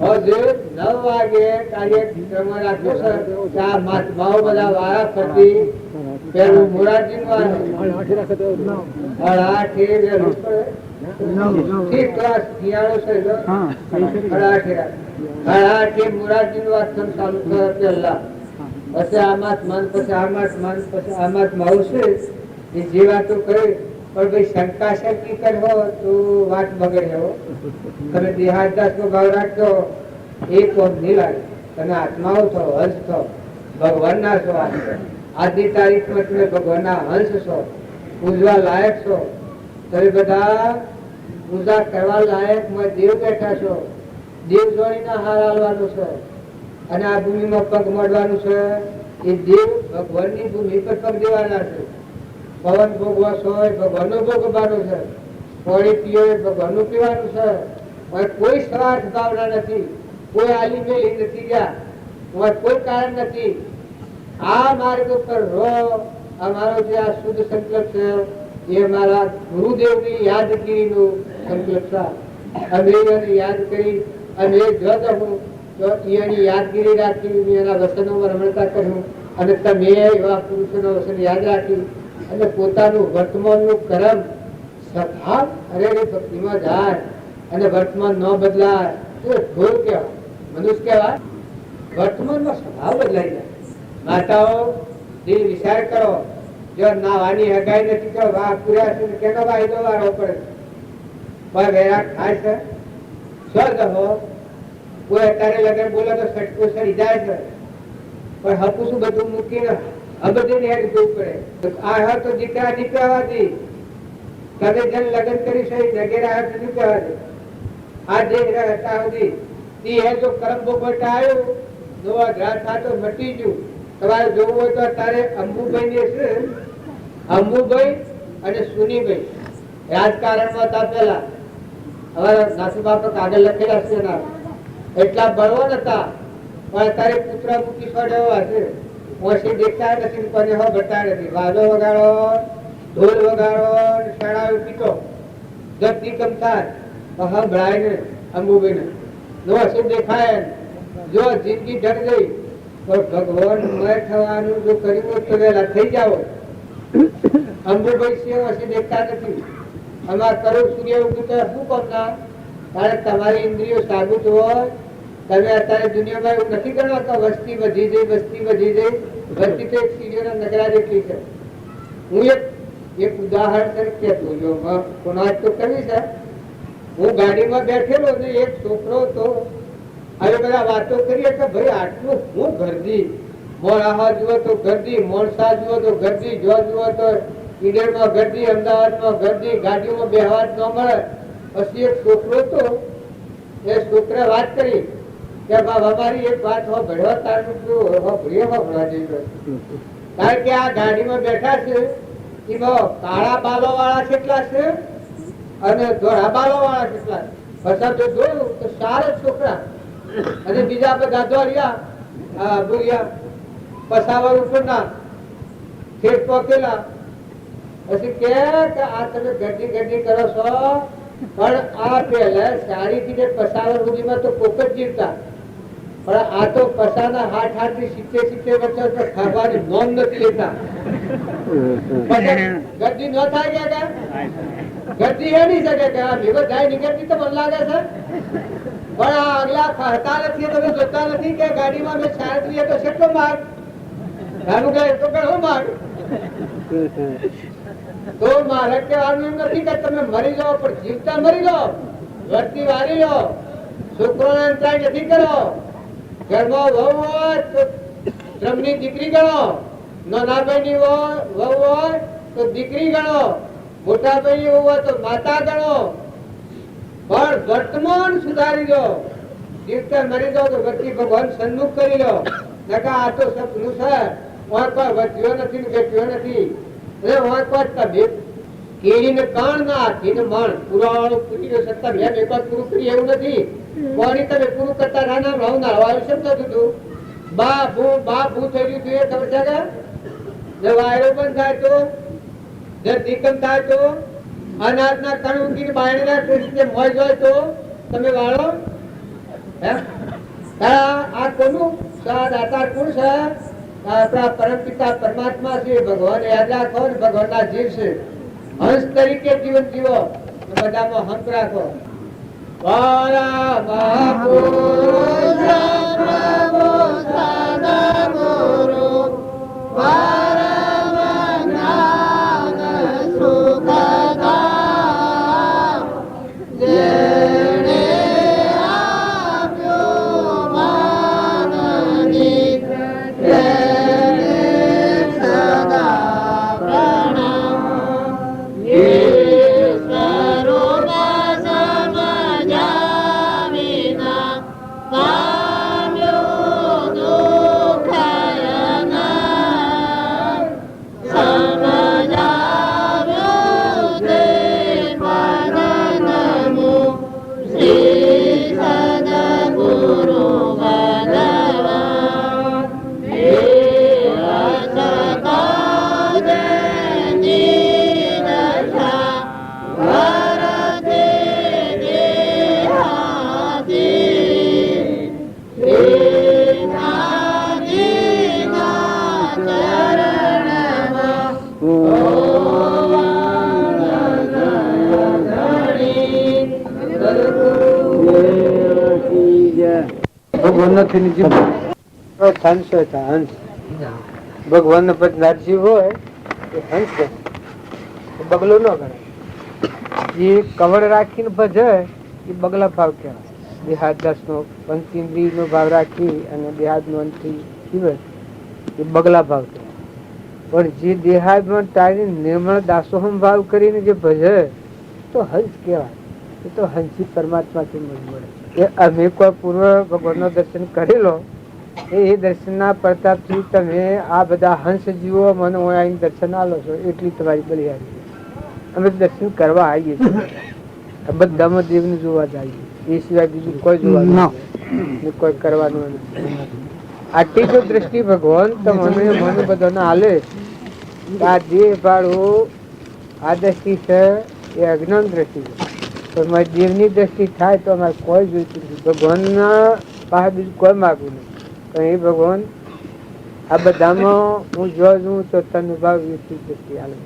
9 વાગે કાર્યક્રમ રાખ્યો છે. આ મહાત્માઓ બધા વાળા ફરતી પેલું મોરારજી નું મોરારજી નું આશ્રમ ચાલુ થયો પેલા, પછી આમાં મન, પછી આમાં મન, પછી આમાં આવશે એ જે વાતો કરે. પણ ભાઈ શંકા શંકી કરવો તો વાત બગડે હો. તમે દેહાદાસ નો ભાવ રાખજો એ કોમ નહીં લાગે. તમે આત્માઓ છો, હંસ છો, ભગવાન ના છો. આજની તારીખમાં તમે ભગવાન ના હંસ છો, પૂજવા લાયક છો. તમે બધા પૂજા કરવા લાયક દેવ બેઠા છો. દેવ જોડીને હાર હાલવાનું છે અને આ ભૂમિમાં પગ મળવાનું છે. એ દેવ ભગવાનની ભૂમિ પર પગ દેવાના છે. પવન ભોગવાસ હોય ભગવાનનો ભોગવવાનો છે, પાણી પીવો હોય ભગવાનનું પીવાનું છે. કોઈ સ્વાર્થ ભાવના નથી, કોઈ આલી મેલી નથી ગયા, કોઈ કારણ નથી. આ માર્ગ ઉપર રહો. અમારો જે આ શુદ્ધ સંકલ્પ છે એ મારા ગુરુદેવની યાદગીરીનો સંકલ્પ છે. અમે એને યાદ કરી અને જો હું તો એની યાદગીરી રાખી, એના વસનોમાં રમણતા કર્યું અને તમે એવા પુરુષોનો વસન યાદ રાખી અને પોતાનું વર્તમાનનું કર્મ સ્વભાવ હરેની ભક્તિમાં જાય અને વર્તમાન ન બદલાય તો ઢોર કહેવાય, મનુષ્ય કહેવાય. વર્તમાનમાં સ્વભાવ બદલાઈ જાય. માતાઓ દિલ વિચાર કરો, જો નાવાની હગાઈ નથી તો વાહ પૂર્યા છે કેનો વાયદો વાળો પડે પણ વેરા ખાય છે. સ્વર્ગ હો કોઈ અત્યારે લગન બોલે તો સટકો સડી જાય છે, પણ હપુસું બધું મૂકીને અબધીને હેડ જવું પડે. આ હર તો દીકરા દીકરાવાદી તમે જેમ લગ્ન કરી છે નગેરા હર નથી કહેવાતી. આ જે હતા સુધી ઈ હે જો કરમ ભોગવટા આવ્યું નવા ઘા થતો મટી ગયું. તમારે જોવું હોય તો અત્યારે અંબુભાઈ ને છે, અંબુભાઈ અને સુનીભાઈ રાજકારણમાં હતા પેલા. હવે નાસુબાપા કાગળ લખેલા છે એના એટલા બળવાન હતા, પણ અત્યારે પુત્ર મૂકી છોડ્યો હશે. ઓછી દેખતા નથી, કોને હો ભરતા નથી. વાજો વગાડો, ઢોલ વગાડો, શાળાઓ પીટો, ગતિ કમ થાય હા ભળાય ને અંબુભાઈ ને નો હશે દેખાય. જો જિંદગી ઢળ ગઈ તો ભગવાન મય થવાનું જો કર્યું તો વેલા થઈ જાઓ. અંબુભાઈ સિંહ હશે દેખતા નથી. અમાર કરોડ સૂર્ય ઉગતું તો શું કરતા? કારણ તમારી ઇન્દ્રિયો સાબુત હોય. તમે અત્યારે દુનિયામાં એવું નથી ગણવા વસ્તી વધી જઈ, વસ્તી વધી જઈ. વસ્તી તો એક સીડીઓના નગરા જેટલી છે. હું એક ઉદાહરણ તરીકે કોનાજ તો કરવી છે. હું ગાડીમાં બેઠેલો ને એક છોકરો તો હવે બધા વાતો કરીએ કે ભાઈ આટલું હું ગરદી, મોણ આહા જુઓ તો ગરદી, મોણસા જુઓ તો ગરદી, જો જુઓ તો ઈડરમાં ગરદી, અમદાવાદમાં ગરદી, ગાડીઓમાં બેહવા જ ન મળે. પછી એક છોકરો હતો, એ છોકરા વાત કરી કે બાપ અમારી એક વાત ભણવા તારું ભણવા જઈ. કારણ કે આ ગાડીમાં બેઠા છે એમાં કાળા બાલો વાળા કેટલા છે અને ધોળા બાલો વાળા કેટલા છે. પછી તો જોયું તો સારા છોકરા અને બીજા બધા દોડ્યા બોલ્યા પસાવર ઉપરના ઠેઠ પકેલા. પછી કે આ તમે ગરદી ગરદી કરો છો, પણ આ પહેલા સાડી થી પસાવર સુધીમાં તો કોક જ જીવતા, પણ આ તો પસાના 60 થી 70 વર્ષ તો ખાવાની નોમ નથી લેતા. ગરદી ન થાય કે ગરદી એ નહીં શકે કે આ ભેગો જાય નીકળતી તો મને લાગે છે. પણ આ આગલા ફરતા નથી, તમે જોતા નથી કે ગાડીમાં મેં સાડી તો કેટલો માર્ગ નાનું ગાય તો ઘણો માર્ગ. તો મારે કહેવાનું એમ નથી કે તમે મરી જાઓ, પણ જીવતા મરી જાઓ, વર્તી વારી લો, છોકરોને ટ્રાય નથી કરો. ઘરમાં વહુ હોય તો શ્રમની દીકરી ગણો, નાના ભાઈની વહુ હોય તો દીકરી ગણો, મોટા ભાઈની વહુ હોય તો માતા ગણો, પણ વર્તમાન સુધારી લો. જીવતા મરી જાઓ તો વર્તી ભગવાન સન્મુખ કરી લો. નકા આ તો સપનું છે, કોઈ વધ્યો નથી ઘટ્યો નથી. કેરીને કાણ ના હાથીને મણ પુરાણું પૂરી સત્તા મેં એક વાર પૂરું કરી એવું નથી. કોની તમે પૂરું કરતા રાના ભાવના હવાયું સમજાતું હતું. બા ભૂ થઈ ગયું હતું એ ખબર છે કે જે વાયરો બંધ થાય તો, જે દીકમ થાય તો, અનાજના કણ ઊંઘીને બાયણીના કૃષ્ણ મોજ હોય તો તમે વાળો. આ કોનું દાતાર કોણ છે? આપણા પરમ પિતા પરમાત્મા છે. ભગવાન યાદ રાખો ને ભગવાનના જીવ છે. હંસ તરીકે જીવન જીવો, બધામાં હંસ રાખો. ભગવાન નો પદ નરસિંહ હોય એ હંસ બગલો ન ગણાય. જે કવળ રાખીને ભજે એ બગલા ભાવ કહેવાય. દેહાદ 10 નો પંચેન્દ્રિય નો ભાવ રાખી અને દેહાદ નો અંતરી જીવે એ બગલા ભાવ કહેવાય. પણ જે દેહાદમાં ટાળી નિર્મળ દાસોહમ ભાવ કરીને જે ભજે તો હંસ કહેવાય. એ તો હંસી પરમાત્માથી મળે. એ અમે કોઈ પૂર્વ ભગવાન નો દર્શન કરી લો, એ દર્શન ના પ્રતાપ થી તમે આ બધા હંસ જીવો મને અહીં દર્શન આલો છો એટલી તમારી બલિહારી. અમે દર્શન કરવા આવીએ છીએ, બધામાં દેવ ને જોવા જઈએ, એ સિવાય બીજું કોઈ જોવા કોઈ કરવાનું નથી. આટલી જો દ્રષ્ટિ ભગવાન તમને મને બધાને આલે, આ દેહ ભાડું આ દ્રષ્ટિ છે એ અજ્ઞાન દ્રષ્ટિ છે. પણ મારી દેવની દ્રષ્ટિ થાય તો અમારે કોઈ જોઈતું નથી. ભગવાનના પાસે બીજું કોઈ માગવું નહીં. પણ એ ભગવાન આ બધામાં હું જોઉં તો તન ભાવ દ્રષ્ટિ આલે.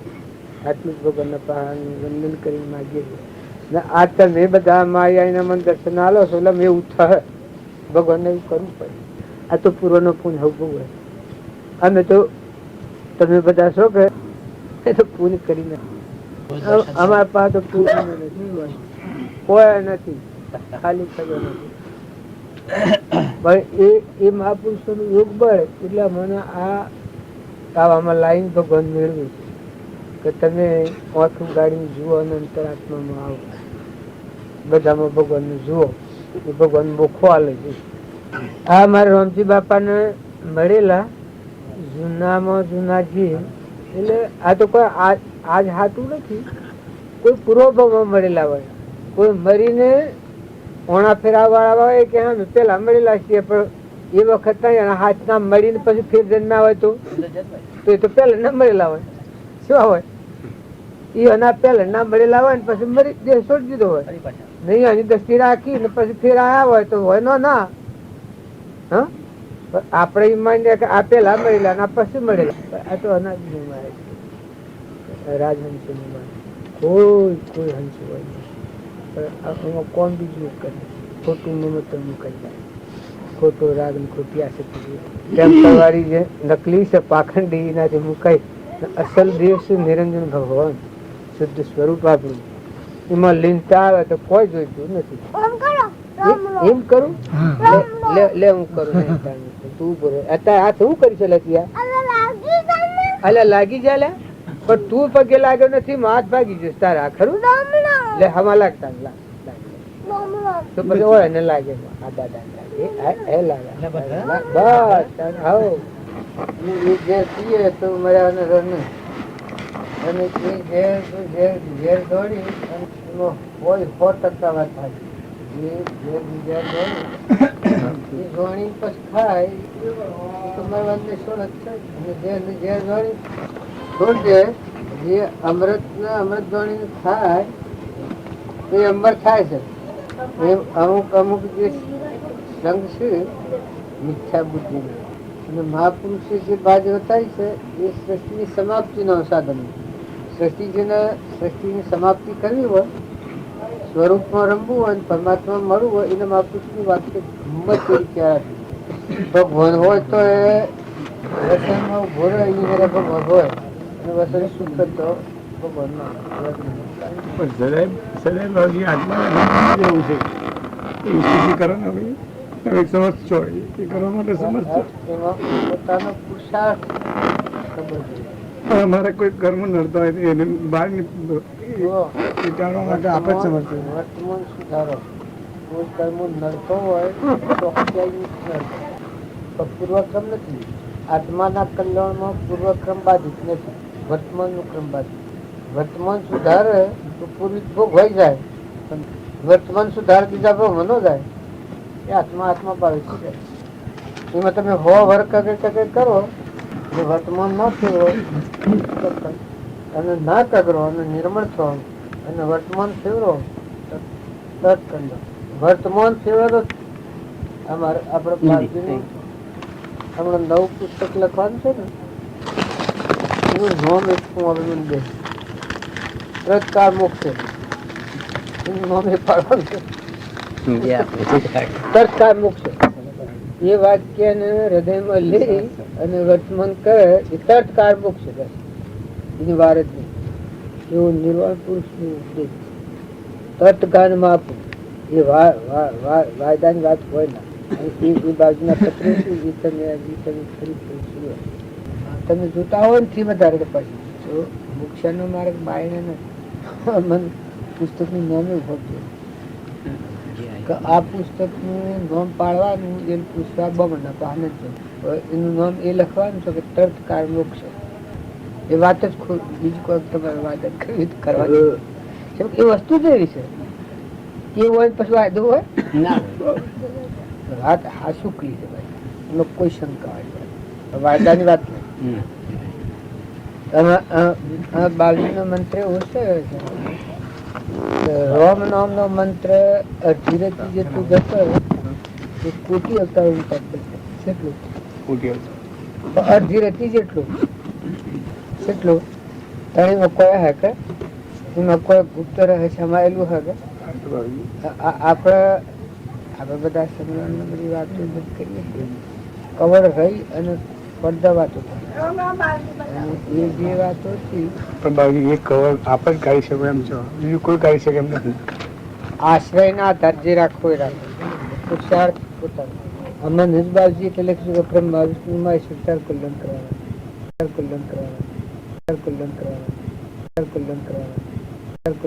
આટલું જ ભગવાનના પાસે વંદન કરીને માગીએ છીએ. આ તમે બધા માયા મને દર્શન આલો છો એટલે એવું થાય. ભગવાનને એવું કરવું પડે. આ તો પૂર્વનો પુણ્ય હોવું હોય. અમે તો તમે બધા શું કે એ તો પુણ્ય કરી નાખે. અમારા પાસે તો પુણ્ય નથી, કોઈ નથી, ખાલી ખબર નથી. એ મહાપુરુષો નું યોગ બળ એટલે મને આમાં લાઈન ભગવાન મેળવ્યું છે. કે તમે આંખું ગાડીને જુઓ અને અંતરાત્મામાં આવો, બધામાં ભગવાનને જુઓ, એ ભગવાન બોખો આલે છે. આ મારા રામજી બાપાને મળેલા જૂનામાં જૂના જે, એટલે આ તો કોઈ આજ હાથું નથી, કોઈ પૂર્વભાવમાં મળેલા હોય, કોઈ મરીને ઓણા ફેરા વાળા હોય કે હા પેલા મળેલા છીએ પણ એ વખત હાથના મળીને પછી ફેર જન્મ્યા હોય તો એ તો પેલા ના મળેલા હોય, શું હોય એ એના પેલા ના મળેલા હોય ને પછી મરી દેહ છોડી દીધો હોય, નહીં આની દ્રષ્ટિ રાખી ને પછી ફેર આયા હોય તો હોય ના. હા આપડે એમ માની કે આ પેલા મળેલા ના પછી મળેલા, આ તો અનાજ નું મારે છે, રાજહંસ નું મારે, કોઈ હંસ હોય નહીં. કોણ બીજું કરે, ખોટું મમત્ર મુકાઈ જાય, ખોટો રાગ ને ખોટી આસક્તિ વાળી જે નકલી છે પાખંડી એનાથી મુકાઈ, અસલ દેવ છે નિરંજન ભગવાન શુદ્ધ સ્વરૂપ આપણું, એમાં લીનતા આવે તો કોઈ જોઈતું નથી. એમ કરું લે હું કરું તું બોલો અત્યારે હાથ હું કરી છે અલ્યા લાગી જાય પણ તું પગે લાગ્યો નથી, હાથ ભાગી જશે તારા ખરું લે હમા લાગતા તો પછી હોય ને લાગે આ દાદા તો મર્યા અને ઝેર દોડી હોય 100% વાત થાય. અમૃત ધોણી થાય એ અંબર થાય છે. અમુક જે સંઘ છે મિથ્યા બુદ્ધિ અને મહાપુરુષે જે બાજ બતાવી છે એ સૃષ્ટિની સમાપ્તિ નો સાધન. સૃષ્ટિની સમાપ્તિ કરવી હોય, સ્વરૂપમાં રમવું હોય, પરમાત્મા મળવું હોય, એને મહાપુરુષની વાત હિંમત ભગવાન હોય તો એ વસનમાં ઉભો રહે, ભગવાન હોય અને વસન સુખ તો ભગવાનમાં પોતાનો પુરુષાર્થ અમારે કોઈ કર્મ નડતો હોય એને બહાર માટે આપે જ સમજતું. વર્તમાન સુધારો, કોઈ કર્મ નડતો હોય તો પૂર્વક્રમ નથી. આત્માના કલ્યાણમાં પૂર્વક્રમ બાધિત નથી, વર્તમાન નું ક્રમ બાધિત. વર્તમાન સુધારે તો પૂર્વિક ભોગ હોય જાય, વર્તમાન સુધાર બીજા ભોગ ન જાય, એ આત્મા પાવિત છે. એમાં તમે વર્ક કરો વર્તમાન ન ફેરવો અને ના કગરો અને નિર્મળ થો અને વર્તમાન ફેરવો વર્તમાન ફેરવો. અમારે આપડે હમણાં નવું પુસ્તક લખવાનું છે ને, એનું નામ એક દે તત્કાળ મોક્ષ, એનું નામ એ પાડવાનું છે તત્કાળ મોક્ષ. એ વાક્ય ને હૃદયમાં લઈ અને વર્તમાન કરે એ તત્કાળ મોક્ષ, એની વાર જ નહીં. એવું નિર્વાણ પુરુષ નું ઉપદેશ તત્કાળ માં આપવું એ વાયદાની વાત હોય ના. એ બાજુના પત્રો તમે જોતા હોય ને વધારે પછી મોક્ષ નો માર્ગ બાયને મને પુસ્તક નું નામ એવું કે આ પુસ્તક નું નામ પાડવાનું એ પૂછવા બમણ આનંદ છે. એનું નામ એ લખવાનું છે કે તર્કકાળ મોક્ષ. એ વાત જ બીજી કોઈ તમારે વાત કરવાની એ વસ્તુ જ એવી છે એ હોય પછી વાયદો હોય વાત આ શુકલી છે ભાઈ, એમાં કોઈ શંકા વાયદાની વાત નહીં. બાલજી નો મંત્ર એવો છે, રોમ નામ નો મંત્ર અઢી જેટલું જતો કોટી અવતાર અડધી રતી જેટલું કેટલું એમાં કોઈ હે કે એમાં કોઈ ગુપ્ત રહસ્ય સમાયેલું હે કે આપણે બધા સમરણ બધી વાતો કરીએ કવર રહી અને પડદા વાતો એ જે વાતો હતી એ કવર આપ જ કાઢી શકો એમ છો, બીજું કોઈ કાઢી શકે એમ નથી. આશ્રય ના આધાર જે રાખવો એ રાખો, પુરુષાર્થ પોતાનો. હમણાં નિર્બાલજી એટલે લખ્યું બ્રહ્મા વિષ્ણુમાં સરકાર કલ્યાણ કરવાના, કલ્યાણ કરવાના કલ્યાણ